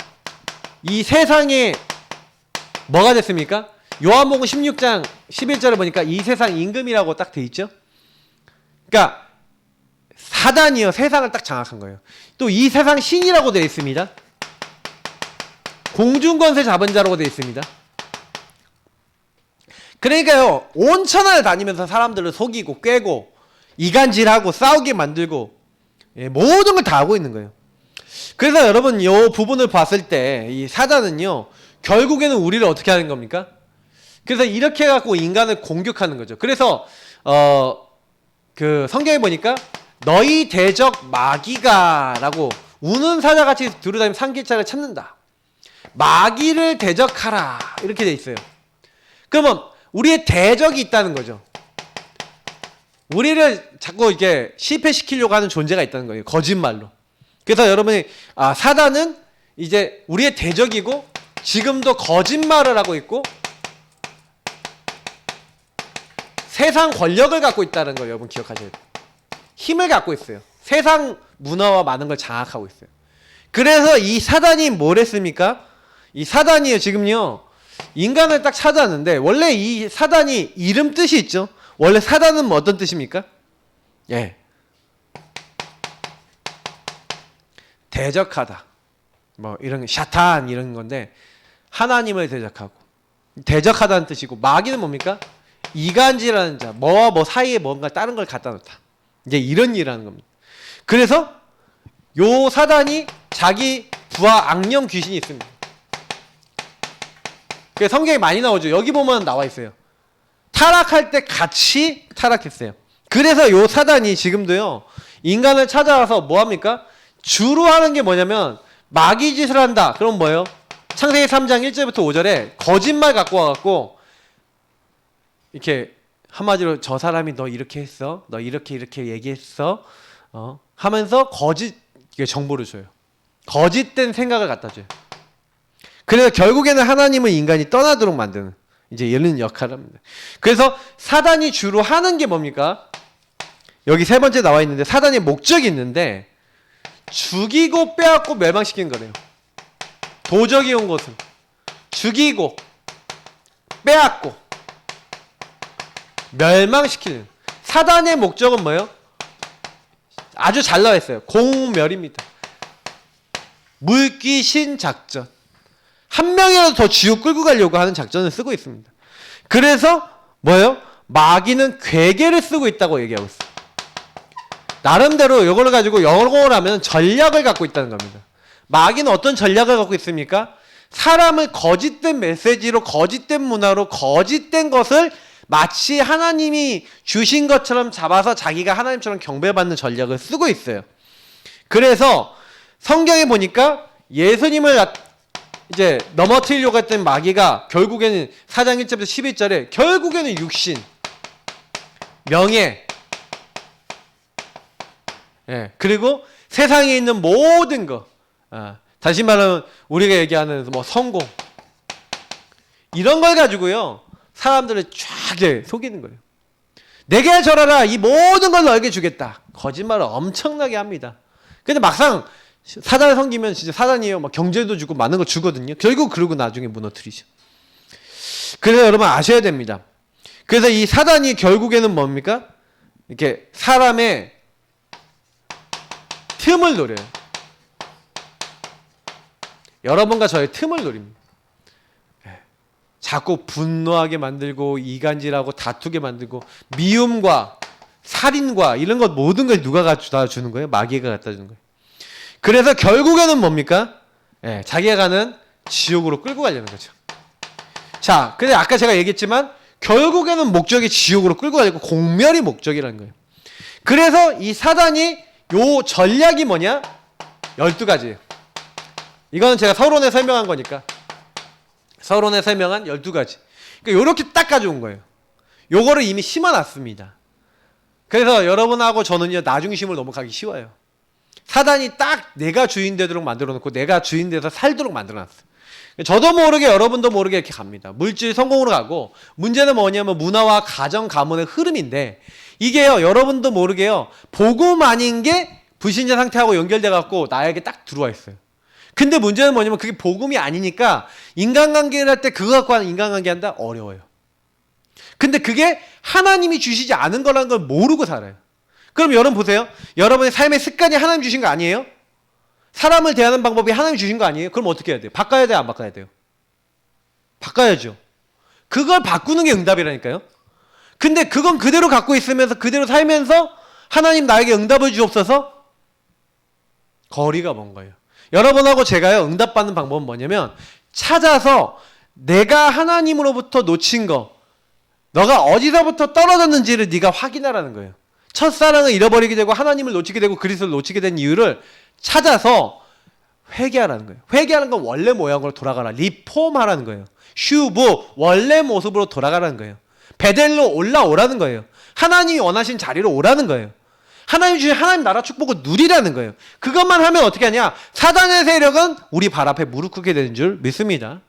이 세상에 뭐가 됐습니까? 요한복음 16장 11절에 보니까 이 세상 임금이라고 딱 돼 있죠. 그러니까 사단이요, 세상을 딱 장악한 거예요. 또 이 세상 신이라고 되어 있습니다. 공중권세 잡은 자라고 되어 있습니다. 그러니까요, 온 천하를 다니면서 사람들을 속이고 꿰고 이간질하고 싸우게 만들고, 예, 모든 걸 다 하고 있는 거예요. 그래서 여러분 이 부분을 봤을 때 이 사단은요, 결국에는 우리를 어떻게 하는 겁니까? 그래서 이렇게 해갖고 인간을 공격하는 거죠. 그래서 그 성경에 보니까 너희 대적 마귀가 라고 우는 사자같이 두루다니며 산길자를 찾는다. 마귀를 대적하라 이렇게 돼 있어요. 그러면 우리의 대적이 있다는 거죠. 우리를 자꾸 이렇게 실패시키려고 하는 존재가 있다는 거예요. 거짓말로. 그래서 여러분이 사단은 이제 우리의 대적이고 지금도 거짓말을 하고 있고 세상 권력을 갖고 있다는 걸 여러분 기억하셔야 돼요. 힘을 갖고 있어요. 세상 문화와 많은 걸 장악하고 있어요. 그래서 이 사단이 뭘 했습니까? 이 사단이요, 지금요, 인간을 딱 찾아왔는데, 원래 이 사단이 이름 뜻이 있죠? 원래 사단은 뭐 어떤 뜻입니까? 예. 대적하다. 뭐, 이런, 샤탄, 이런 건데, 하나님을 대적하고, 대적하다는 뜻이고, 마귀는 뭡니까? 이간질하는 자, 뭐와 뭐 사이에 뭔가 다른 걸 갖다 놓다. 이제 이런 일을 하는 겁니다. 그래서, 요 사단이 자기 부하 악령 귀신이 있습니다. 성경에 많이 나오죠. 여기 보면 나와 있어요. 타락할 때 같이 타락했어요. 그래서 요 사단이 지금도요, 인간을 찾아와서 뭐합니까? 주로 하는 게 뭐냐면 마귀 짓을 한다. 그럼 뭐예요? 창세기 3장 1절부터 5절에 거짓말 갖고 와갖고 이렇게 한마디로 저 사람이 너 이렇게 했어, 너 이렇게 얘기했어, 하면서 거짓 정보를 줘요. 거짓된 생각을 갖다 줘요. 그래서 결국에는 하나님은 인간이 떠나도록 만드는 이제 이런 역할을 합니다. 그래서 사단이 주로 하는 게 뭡니까? 여기 세 번째 나와 있는데 사단의 목적이 있는데 죽이고 빼앗고 멸망시키는 거래요. 도적이 온 것은 죽이고 빼앗고 멸망시키는 사단의 목적은 뭐예요? 아주 잘 나와 있어요. 공멸입니다. 물귀신 작전. 한 명이라도 더 지옥 끌고 가려고 하는 작전을 쓰고 있습니다. 그래서 뭐예요? 마귀는 괴계를 쓰고 있다고 얘기하고 있어요. 나름대로 이걸 가지고 영어로 하면 전략을 갖고 있다는 겁니다. 마귀는 어떤 전략을 갖고 있습니까? 사람을 거짓된 메시지로, 거짓된 문화로, 거짓된 것을 마치 하나님이 주신 것처럼 잡아서 자기가 하나님처럼 경배받는 전략을 쓰고 있어요. 그래서 성경에 보니까 예수님을 이제 넘어뜨리려고 했던 마귀가 결국에는 4장 1절부터 11절에 결국에는 육신, 명예, 예, 그리고 세상에 있는 모든 거, 다시 말하면 우리가 얘기하는 뭐 성공, 이런 걸 가지고요 사람들을 쫙 속이는 거예요. 내게 절하라, 이 모든 걸 너에게 주겠다. 거짓말을 엄청나게 합니다. 근데 막상 사단을 섬기면 진짜 사단이에요. 막 경제도 주고 많은 거 주거든요. 결국 그러고 나중에 무너뜨리죠. 그래서 여러분 아셔야 됩니다. 그래서 이 사단이 결국에는 뭡니까? 이렇게 사람의 틈을 노려요. 여러분과 저의 틈을 노립니다. 자꾸 분노하게 만들고 이간질하고 다투게 만들고 미움과 살인과 이런 것 모든 걸 누가 갖다 주는 거예요? 마귀가 갖다 주는 거예요. 그래서 결국에는 뭡니까? 예, 자기가 가는 지옥으로 끌고 가려는 거죠. 자, 근데 아까 제가 얘기했지만 결국에는 목적이 지옥으로 끌고 가려고 공멸이 목적이라는 거예요. 그래서 이 사단이 요 전략이 뭐냐? 12가지예요. 이거는 제가 서론에 설명한 거니까. 서론에 설명한 12가지. 그러니까 요렇게 딱 가져온 거예요. 요거를 이미 심어놨습니다. 그래서 여러분하고 저는요, 나중심을 넘어가기 쉬워요. 사단이 딱 내가 주인 되도록 만들어 놓고 내가 주인 돼서 살도록 만들어 놨어요. 저도 모르게 여러분도 모르게 이렇게 갑니다. 물질 성공으로 가고, 문제는 뭐냐면 문화와 가정 가문의 흐름인데, 이게요 여러분도 모르게요 복음 아닌 게 불신자 상태하고 연결돼 갖고 나에게 딱 들어와 있어요. 근데 문제는 뭐냐면 그게 복음이 아니니까 인간관계를 할 때 그거 갖고 하는 인간관계 한다? 어려워요. 근데 그게 하나님이 주시지 않은 거라는 걸 모르고 살아요. 그럼 여러분 보세요. 여러분의 삶의 습관이 하나님 주신 거 아니에요? 사람을 대하는 방법이 하나님 주신 거 아니에요? 그럼 어떻게 해야 돼요? 바꿔야 돼요? 안 바꿔야 돼요? 바꿔야죠. 그걸 바꾸는 게 응답이라니까요. 근데 그건 그대로 갖고 있으면서 그대로 살면서 하나님 나에게 응답을 주옵소서? 거리가 먼 거예요. 여러분하고 제가요, 응답받는 방법은 뭐냐면 찾아서 내가 하나님으로부터 놓친 거, 너가 어디서부터 떨어졌는지를 네가 확인하라는 거예요. 첫사랑을 잃어버리게 되고 하나님을 놓치게 되고 그리스도를 놓치게 된 이유를 찾아서 회개하라는 거예요. 회개하는 건 원래 모양으로 돌아가라. 리폼하라는 거예요. 슈브, 원래 모습으로 돌아가라는 거예요. 베델로 올라오라는 거예요. 하나님이 원하신 자리로 오라는 거예요. 하나님 주신 하나님 나라 축복을 누리라는 거예요. 그것만 하면 어떻게 하냐? 사단의 세력은 우리 발 앞에 무릎 꿇게 되는 줄 믿습니다.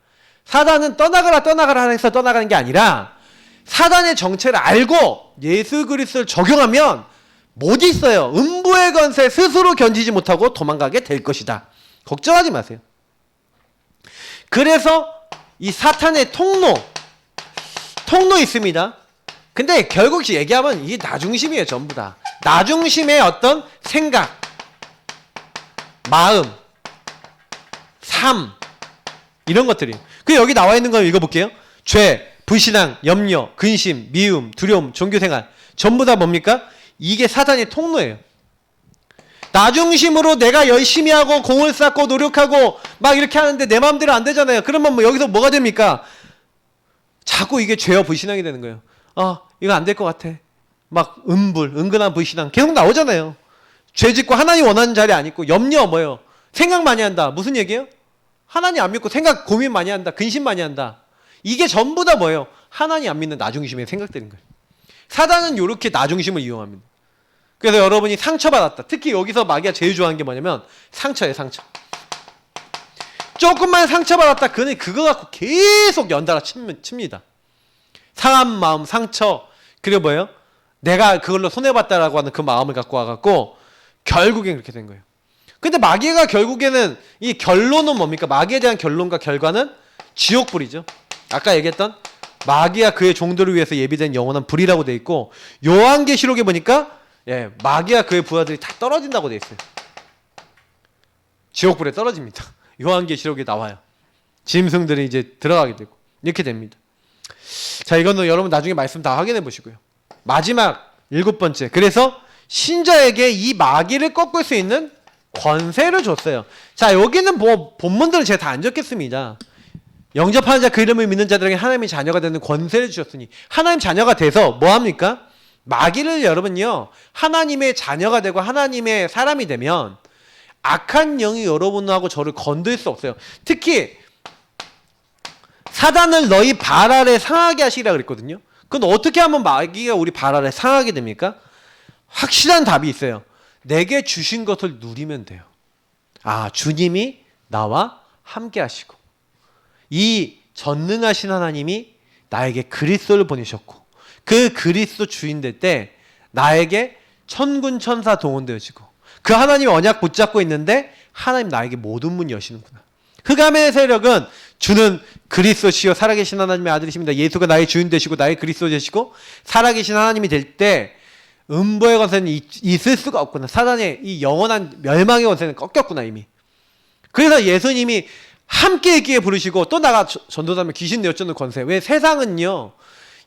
사단은 떠나가라 해서 떠나가는 게 아니라 사단의 정체를 알고 예수 그리스도를 적용하면 못 있어요. 음부의 권세 스스로 견디지 못하고 도망가게 될 것이다. 걱정하지 마세요. 그래서 이 사탄의 통로 있습니다. 근데 결국 얘기하면 이게 나중심이에요. 전부 다. 나중심의 어떤 생각, 마음, 삶 이런 것들이. 그 여기 나와 있는 거 읽어볼게요. 죄, 불신앙, 염려, 근심, 미움, 두려움, 종교생활 전부 다 뭡니까? 이게 사단의 통로예요. 나중심으로 내가 열심히 하고 공을 쌓고 노력하고 막 이렇게 하는데 내 마음대로 안 되잖아요. 그러면 뭐 여기서 뭐가 됩니까? 자꾸 이게 죄와 불신앙이 되는 거예요. 이거 안 될 것 같아. 막 은근한 불신앙 계속 나오잖아요. 죄 짓고 하나님 원하는 자리 안 있고 염려 뭐예요? 생각 많이 한다. 무슨 얘기예요? 하나님 안 믿고 생각 고민 많이 한다. 근심 많이 한다. 이게 전부 다 뭐예요? 하나님 안 믿는 나중심의 생각들인 거예요. 사단은 이렇게 나중심을 이용합니다. 그래서 여러분이 상처받았다. 특히 여기서 마귀가 제일 좋아하는 게 뭐냐면 상처예요. 상처. 조금만 상처받았다. 그는 그거 갖고 계속 연달아 칩니다. 상한 마음, 상처. 그리고 뭐예요? 내가 그걸로 손해봤다라고 하는 그 마음을 갖고 와갖고 결국엔 그렇게 된 거예요. 근데 마귀가 결국에는 이 결론은 뭡니까? 마귀에 대한 결론과 결과는 지옥불이죠. 아까 얘기했던 마귀가 그의 종들을 위해서 예비된 영원한 불이라고 돼 있고 요한계시록에 보니까 마귀와 그의 부하들이 다 떨어진다고 돼 있어요. 지옥불에 떨어집니다. 요한계시록에 나와요. 짐승들이 이제 들어가게 되고 이렇게 됩니다. 자, 이거는 여러분 나중에 말씀 다 확인해 보시고요. 마지막 7번째. 그래서 신자에게 이 마귀를 꺾을 수 있는 권세를 줬어요. 자, 여기는 뭐 본문들은 제가 다 안 적겠습니다. 영접하는 자 그 이름을 믿는 자들에게 하나님의 자녀가 되는 권세를 주셨으니 하나님 자녀가 돼서 뭐 합니까? 마귀를 여러분요 하나님의 자녀가 되고 하나님의 사람이 되면 악한 영이 여러분하고 저를 건들 수 없어요. 특히 사단을 너희 발 아래 상하게 하시라 그랬거든요. 그건 어떻게 하면 마귀가 우리 발 아래 상하게 됩니까? 확실한 답이 있어요. 내게 주신 것을 누리면 돼요. 주님이 나와 함께 하시고 이 전능하신 하나님이 나에게 그리스도를 보내셨고 그 그리스도 주인 될 때 나에게 천군 천사 동원되어지고 그 하나님이 언약 붙잡고 있는데 하나님 나에게 모든 문 여시는구나. 흑암의 세력은 주는 그리스도시요 살아계신 하나님의 아들이십니다. 예수가 나의 주인 되시고 나의 그리스도 되시고 살아계신 하나님이 될 때 음보의 권세는 있을 수가 없구나. 사단의 이 영원한 멸망의 권세는 꺾였구나 이미. 그래서 예수님이 함께 있기에 부르시고 또 나가 전도사면 귀신 내어쫓는 권세. 왜? 세상은요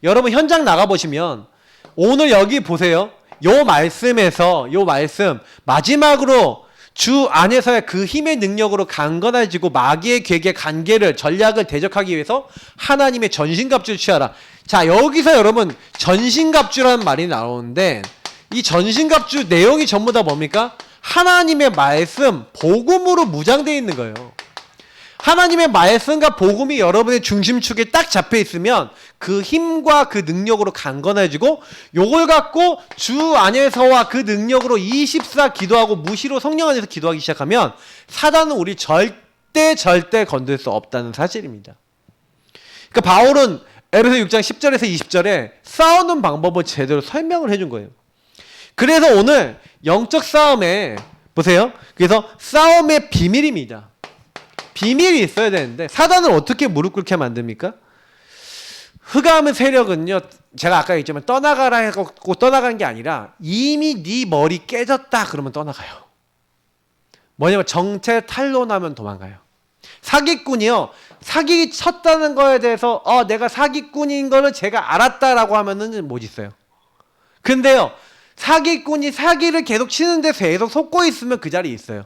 여러분 현장 나가보시면 오늘 여기 보세요. 요 말씀에서 요 말씀 마지막으로 주 안에서의 그 힘의 능력으로 강건해지고 마귀의 괴계 관계를 전략을 대적하기 위해서 하나님의 전신갑주를 취하라. 자, 여기서 여러분 전신갑주라는 말이 나오는데 이 전신갑주 내용이 전부 다 뭡니까? 하나님의 말씀, 복음으로 무장되어 있는 거예요. 하나님의 말씀과 복음이 여러분의 중심축에 딱 잡혀 있으면 그 힘과 그 능력으로 강건해지고 요걸 갖고 주 안에서와 그 능력으로 24 기도하고 무시로 성령 안에서 기도하기 시작하면 사단은 우리 절대 건들 수 없다는 사실입니다. 그러니까 바울은 에베소 6장 10절에서 20절에 싸우는 방법을 제대로 설명을 해준 거예요. 그래서 오늘 영적 싸움에 보세요. 그래서 싸움의 비밀입니다. 비밀이 있어야 되는데 사단을 어떻게 무릎 꿇게 만듭니까? 흑암의 세력은요, 제가 아까 얘기했지만 떠나가라 해갖고 떠나간 게 아니라 이미 네 머리 깨졌다 그러면 떠나가요. 뭐냐면 정체 탄로나면 도망가요. 사기꾼이요, 사기 쳤다는 거에 대해서 내가 사기꾼인 거를 제가 알았다라고 하면은 못 있어요. 근데요, 사기꾼이 사기를 계속 치는데 계속 속고 있으면 그 자리에 있어요.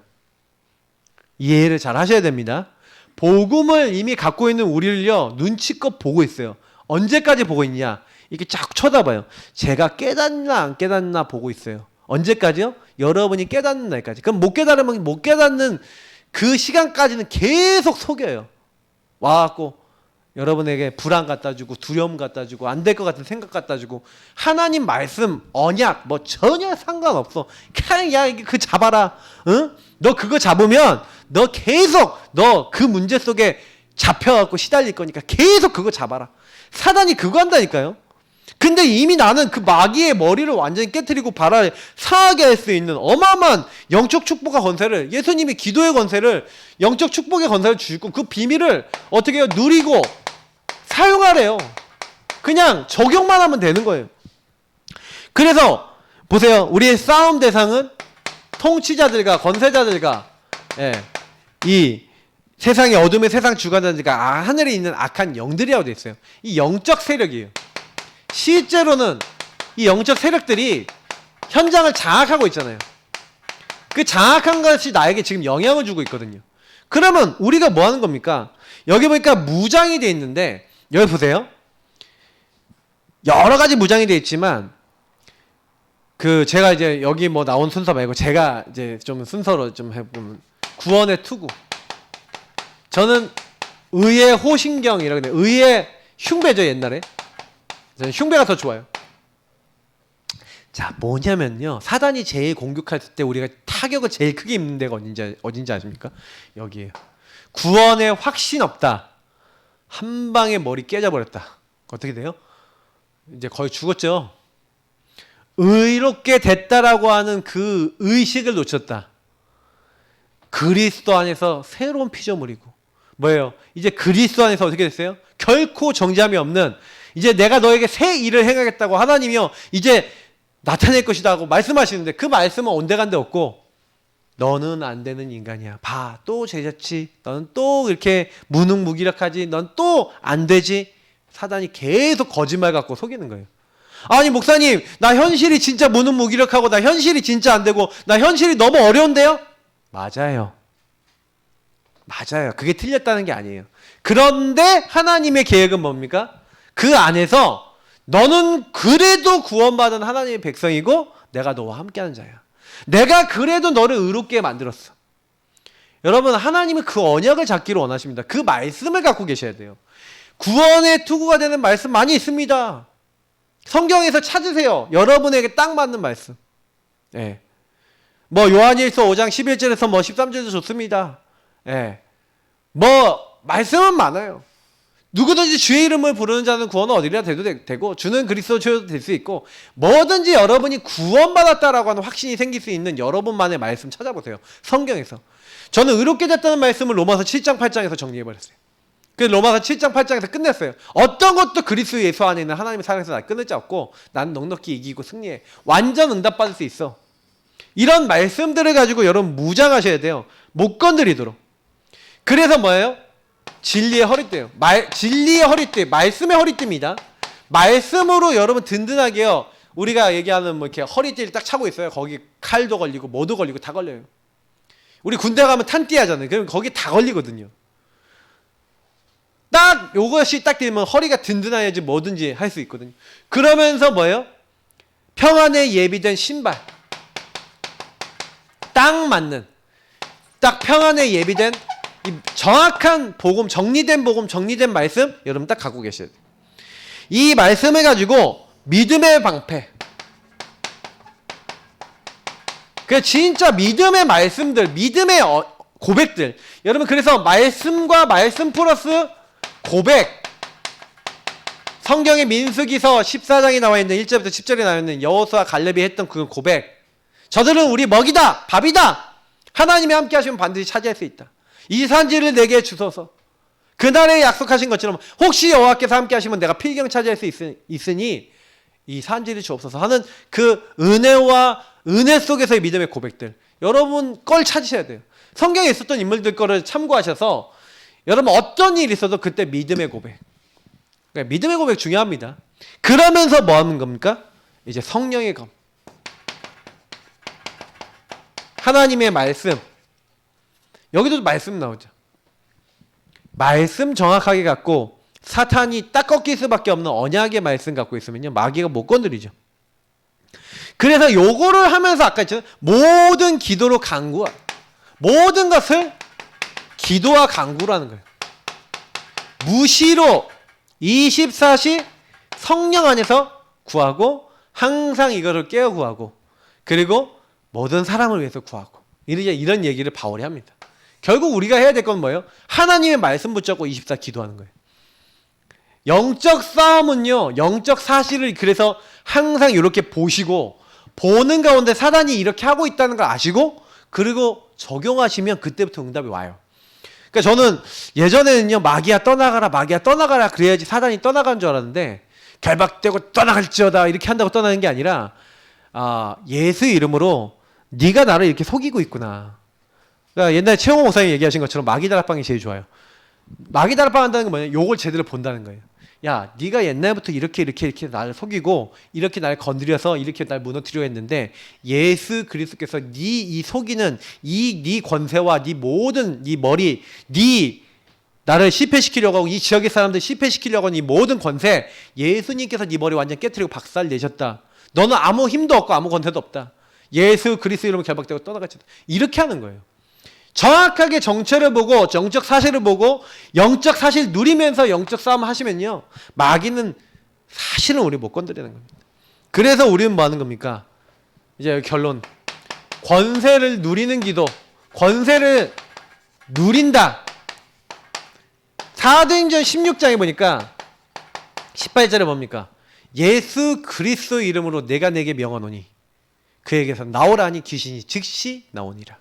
이해를 잘 하셔야 됩니다. 복음을 이미 갖고 있는 우리를요, 눈치껏 보고 있어요. 언제까지 보고 있냐? 이렇게 쫙 쳐다봐요. 제가 깨닫나 안 깨닫나 보고 있어요. 언제까지요? 여러분이 깨닫는 날까지. 그럼 못 깨달으면 못 깨닫는 그 시간까지는 계속 속여요. 와갖고 여러분에게 불안 갖다 주고 두려움 갖다 주고 안 될 것 같은 생각 갖다 주고 하나님 말씀, 언약 뭐 전혀 상관없어. 그냥 야 그 잡아라. 응? 너 그거 잡으면 너 계속 너 그 문제 속에 잡혀갖고 시달릴 거니까 계속 그거 잡아라. 사단이 그거 한다니까요. 근데 이미 나는 그 마귀의 머리를 완전히 깨트리고 발을 상하게 할 수 있는 어마어마한 영적 축복과 권세를, 예수님이 기도의 권세를, 영적 축복의 권세를 주시고 그 비밀을 어떻게 해요? 누리고 사용하래요. 그냥 적용만 하면 되는 거예요. 그래서 보세요. 우리의 싸움 대상은 통치자들과 권세자들과 이 세상의 어둠의 세상 주관자들과 하늘에 있는 악한 영들이라고 되어 있어요. 이 영적 세력이에요. 실제로는 이 영적 세력들이 현장을 장악하고 있잖아요. 그 장악한 것이 나에게 지금 영향을 주고 있거든요. 그러면 우리가 뭐 하는 겁니까? 여기 보니까 무장이 되어 있는데, 여기 보세요. 여러 가지 무장이 되어 있지만, 제가 이제 여기 뭐 나온 순서 말고 제가 이제 좀 순서로 좀 해보면, 구원의 투구. 저는 의의 호신경이라고 해요. 의의 흉배죠, 옛날에. 저는 흉배가 더 좋아요. 자, 뭐냐면요, 사단이 제일 공격할 때 우리가 타격을 제일 크게 입는 데가 어딘지 아십니까? 여기에요. 구원에 확신 없다. 한 방에 머리 깨져버렸다. 어떻게 돼요? 이제 거의 죽었죠. 의롭게 됐다라고 하는 그 의식을 놓쳤다. 그리스도 안에서 새로운 피조물이고, 뭐예요? 이제 그리스도 안에서 어떻게 됐어요? 결코 정죄함이 없는, 이제 내가 너에게 새 일을 행하겠다고 하나님이요 이제 나타낼 것이다 하고 말씀하시는데, 그 말씀은 온데간데 없고, 너는 안 되는 인간이야. 봐, 또 죄졌지. 너는 또 이렇게 무능무기력하지. 넌 또 안 되지. 사단이 계속 거짓말 갖고 속이는 거예요. 아니 목사님, 나 현실이 진짜 무능무기력하고 나 현실이 진짜 안 되고 나 현실이 너무 어려운데요? 맞아요. 맞아요. 그게 틀렸다는 게 아니에요. 그런데 하나님의 계획은 뭡니까? 그 안에서 너는 그래도 구원받은 하나님의 백성이고 내가 너와 함께하는 자야. 내가 그래도 너를 의롭게 만들었어. 여러분, 하나님은 그 언약을 잡기를 원하십니다. 그 말씀을 갖고 계셔야 돼요. 구원의 투구가 되는 말씀 많이 있습니다. 성경에서 찾으세요. 여러분에게 딱 맞는 말씀. 예. 뭐 요한일서 5장 11절에서 뭐 13절도 좋습니다. 예. 뭐 말씀은 많아요. 누구든지 주의 이름을 부르는 자는 구원은 어디나 돼도 되고 주는 그리스도 주여도 될 수 있고, 뭐든지 여러분이 구원받았다라고 하는 확신이 생길 수 있는 여러분만의 말씀 찾아보세요. 성경에서. 저는 의롭게 됐다는 말씀을 로마서 7장 8장에서 정리해버렸어요. 그래서 로마서 7장 8장에서 끝냈어요. 어떤 것도 그리스도 예수 안에 있는 하나님의 사랑에서 날 끊을 자 없고 나는 넉넉히 이기고 승리해. 완전 응답받을 수 있어. 이런 말씀들을 가지고 여러분 무장하셔야 돼요. 못 건드리도록. 그래서 뭐예요? 진리의 허리띠예요. 진리의 허리띠, 말씀의 허리띠입니다. 말씀으로 여러분 든든하게요. 우리가 얘기하는 뭐 이렇게 허리띠를 딱 차고 있어요. 거기 칼도 걸리고 뭐도 걸리고 다 걸려요. 우리 군대 가면 탄띠 하잖아요. 그럼 거기 다 걸리거든요. 딱 요것이 딱 되면 허리가 든든해야지 뭐든지 할 수 있거든요. 그러면서 뭐예요? 평안에 예비된 신발. 딱 맞는, 딱 평안에 예비된 이 정확한 복음, 정리된 복음, 정리된 말씀 여러분 딱 갖고 계셔야 돼요. 이 말씀을 가지고 믿음의 방패, 그 진짜 믿음의 말씀들, 믿음의 고백들. 여러분, 그래서 말씀과 말씀 플러스 고백. 성경의 민수기서 14장에 나와 있는 1절부터 10절에 나와 있는 여호수아 갈렙이 했던 그 고백. 저들은 우리 먹이다, 밥이다. 하나님이 함께 하시면 반드시 차지할 수 있다. 이 산지를 내게 주소서. 그날에 약속하신 것처럼 혹시 여호와께서 함께 하시면 내가 필경 차지할 수 있으니 이 산지를 주옵소서 하는 그 은혜와 은혜 속에서의 믿음의 고백들, 여러분 걸 찾으셔야 돼요. 성경에 있었던 인물들 거를 참고하셔서 여러분 어떤 일이 있어도 그때 믿음의 고백, 그러니까 믿음의 고백 중요합니다. 그러면서 뭐 하는 겁니까? 이제 성령의 검, 하나님의 말씀, 여기도 말씀 나오죠. 말씀 정확하게 갖고 사탄이 딱 꺾일 수밖에 없는 언약의 말씀 갖고 있으면요, 마귀가 못 건드리죠. 그래서 요거를 하면서 아까 했잖아요. 모든 기도로 간구하, 모든 것을 기도와 간구로 하는 거예요. 무시로 24시 성령 안에서 구하고, 항상 이거를 깨어 구하고, 그리고 모든 사람을 위해서 구하고, 이런 얘기를 바울이 합니다. 결국 우리가 해야 될 건 뭐예요? 하나님의 말씀 붙잡고 24 기도하는 거예요. 영적 싸움은요, 영적 사실을 그래서 항상 이렇게 보시고, 보는 가운데 사단이 이렇게 하고 있다는 걸 아시고, 그리고 적용하시면 그때부터 응답이 와요. 그러니까 저는 예전에는요, 마귀야 떠나가라, 마귀야 떠나가라, 그래야지 사단이 떠나가는 줄 알았는데, 결박되고 떠나갈지어다 이렇게 한다고 떠나는 게 아니라, 예수 이름으로 네가 나를 이렇게 속이고 있구나. 그러니까 옛날에 최홍호 목사님이 얘기하신 것처럼 마귀다락방이 제일 좋아요. 마귀다락방 한다는 건 뭐냐? 요걸 제대로 본다는 거예요. 야, 네가 옛날부터 이렇게 나를 속이고 이렇게 날 건드려서 이렇게 날 무너뜨려 했는데, 예수 그리스도께서 네 이 속이는 네 권세와 네 모든 네 머리, 네 나를 실패시키려고 하고 이 지역의 사람들 실패시키려고 하는 이 모든 권세, 예수님께서 네 머리 완전 깨트리고 박살 내셨다. 너는 아무 힘도 없고 아무 권세도 없다. 예수 그리스도 이름으로 결박되고 떠나갔다. 이렇게 하는 거예요. 정확하게 정체를 보고 영적 사실을 보고 영적 사실 누리면서 영적 싸움 하시면요, 마귀는 사실은 우리 못 건드리는 겁니다. 그래서 우리는 뭐 하는 겁니까? 이제 결론, 권세를 누리는 기도, 권세를 누린다. 사도행전 16장에 보니까 18절에 뭡니까? 예수 그리스도 이름으로 내가 내게 명하노니 그에게서 나오라니 귀신이 즉시 나오니라.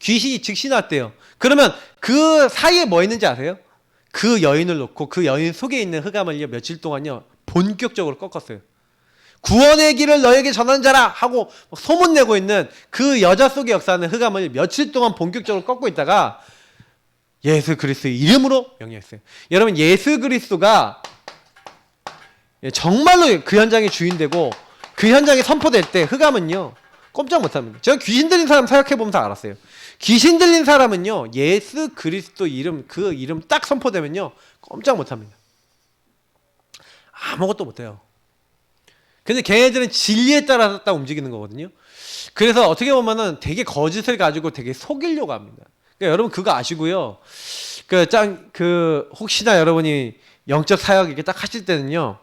귀신이 즉시 나왔대요. 그러면 그 사이에 뭐 있는지 아세요? 그 여인을 놓고 그 여인 속에 있는 흑암을요, 며칠 동안요 본격적으로 꺾었어요. 구원의 길을 너에게 전하는 자라 하고 소문내고 있는 그 여자 속에 역사하는 흑암을 며칠 동안 본격적으로 꺾고 있다가 예수 그리스도의 이름으로 명령했어요. 여러분, 예수 그리스도가 정말로 그 현장의 주인되고 그 현장에 선포될 때 흑암은요 꼼짝 못합니다. 제가 귀신 들린 사람 생각해보면서 알았어요. 귀신 들린 사람은요, 예수 그리스도 이름, 그 이름 딱 선포되면요 꼼짝 못합니다. 아무것도 못해요. 근데 걔네들은 진리에 따라서 딱 움직이는 거거든요. 그래서 어떻게 보면은 되게 거짓을 가지고 되게 속이려고 합니다. 그러니까 여러분 그거 아시고요. 혹시나 여러분이 영적 사역 이렇게 딱 하실 때는요,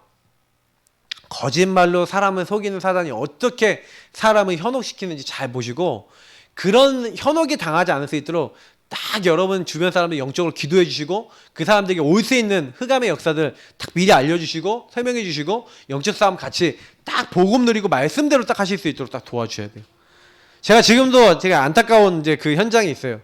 거짓말로 사람을 속이는 사단이 어떻게 사람을 현혹시키는지 잘 보시고, 그런 현혹에 당하지 않을 수 있도록 딱 여러분 주변 사람들 영적으로 기도해 주시고, 그 사람들에게 올 수 있는 흑암의 역사들 딱 미리 알려주시고 설명해 주시고, 영적 싸움 같이 딱 복음 누리고 말씀대로 딱 하실 수 있도록 딱 도와주셔야 돼요. 제가 지금도 제가 안타까운 이제 그 현장이 있어요.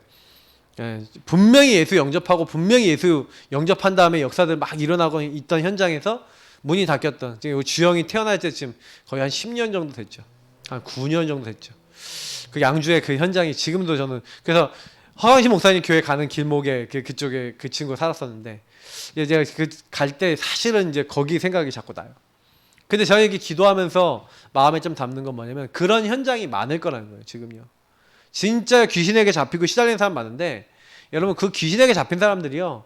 분명히 예수 영접하고 분명히 예수 영접한 다음에 역사들 막 일어나고 있던 현장에서 문이 닫혔던, 지금 주영이 태어날 때쯤 거의 한 10년 정도 됐죠. 한 9년 정도 됐죠. 그 양주의 그 현장이 지금도 저는, 그래서 허광신 목사님 교회 가는 길목에 그쪽에 그 친구가 살았었는데, 이제 제가 갈 때 사실은 이제 거기 생각이 자꾸 나요. 근데 저에게 기도하면서 마음에 좀 담는 건 뭐냐면, 그런 현장이 많을 거라는 거예요. 지금요. 진짜 귀신에게 잡히고 시달리는 사람 많은데, 여러분 그 귀신에게 잡힌 사람들이요,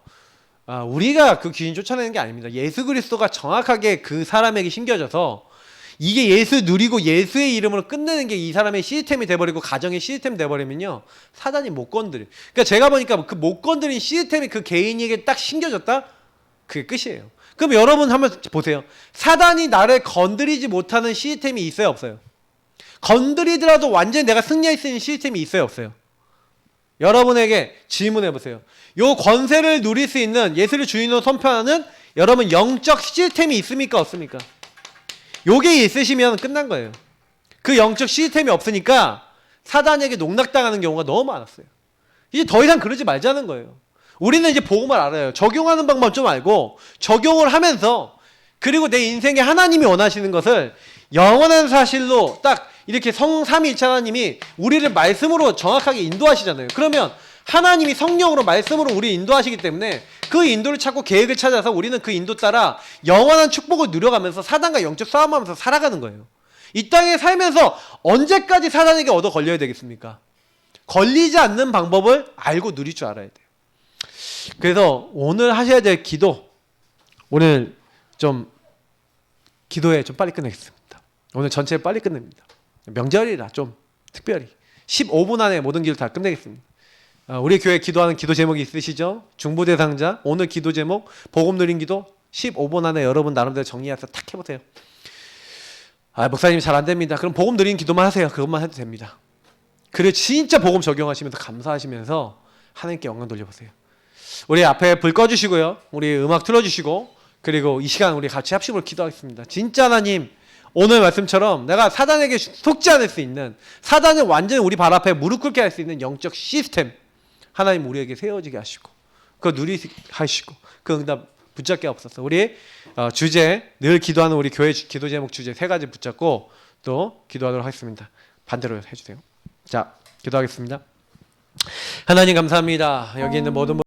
우리가 그 귀신 쫓아내는 게 아닙니다. 예수 그리스도가 정확하게 그 사람에게 심겨져서 이게 예수 누리고 예수의 이름으로 끝내는 게 이 사람의 시스템이 돼버리고 가정의 시스템이 돼버리면요, 사단이 못 건드려. 그러니까 제가 보니까 그 못 건드린 시스템이 그 개인에게 딱 심겨졌다? 그게 끝이에요. 그럼 여러분 한번 보세요. 사단이 나를 건드리지 못하는 시스템이 있어요, 없어요? 건드리더라도 완전히 내가 승리할 수 있는 시스템이 있어요, 없어요? 여러분에게 질문해 보세요. 요 권세를 누릴 수 있는, 예수를 주인으로 선포하는 여러분 영적 시스템이 있습니까, 없습니까? 요게 있으시면 끝난 거예요. 그 영적 시스템이 없으니까 사단에게 농락당하는 경우가 너무 많았어요. 이제 더 이상 그러지 말자는 거예요. 우리는 이제 복음을 알아요. 적용하는 방법 좀 알고 적용을 하면서 그리고 내 인생에 하나님이 원하시는 것을 영원한 사실로 딱 이렇게 삼위일체 하나님이 우리를 말씀으로 정확하게 인도하시잖아요. 그러면 하나님이 성령으로 말씀으로 우리 인도하시기 때문에 그 인도를 찾고 계획을 찾아서 우리는 그 인도 따라 영원한 축복을 누려가면서 사단과 영적 싸움하면서 살아가는 거예요. 이 땅에 살면서 언제까지 사단에게 얻어 걸려야 되겠습니까? 걸리지 않는 방법을 알고 누릴 줄 알아야 돼요. 그래서 오늘 하셔야 될 기도, 오늘 좀 기도에 좀 빨리 끝내겠습니다. 오늘 전체를 빨리 끝냅니다. 명절이라 좀 특별히 15분 안에 모든 기도 다 끝내겠습니다. 우리 교회 기도하는 기도 제목이 있으시죠? 중보대상자 오늘 기도 제목 복음 누린 기도 15분 안에 여러분 나름대로 정리해서 탁 해보세요. 목사님 잘 안됩니다. 그럼 복음 누린 기도만 하세요. 그것만 해도 됩니다. 그래 진짜 복음 적용하시면서 감사하시면서 하나님께 영광 돌려보세요. 우리 앞에 불 꺼주시고요. 우리 음악 틀어주시고 그리고 이 시간 우리 같이 합심으로 기도하겠습니다. 진짜 하나님 오늘 말씀처럼 내가 사단에게 속지 않을 수 있는 사단을 완전히 우리 발 앞에 무릎 꿇게 할 수 있는 영적 시스템 하나님 우리에게 세워지게 하시고 그거 누리게 하시고 그 응답 붙잡게 없어서 우리 주제 늘 기도하는 우리 교회 기도 제목 주제 3가지 붙잡고 또 기도하도록 하겠습니다. 반대로 해주세요. 자 기도하겠습니다. 하나님 감사합니다. 여기 있는 모든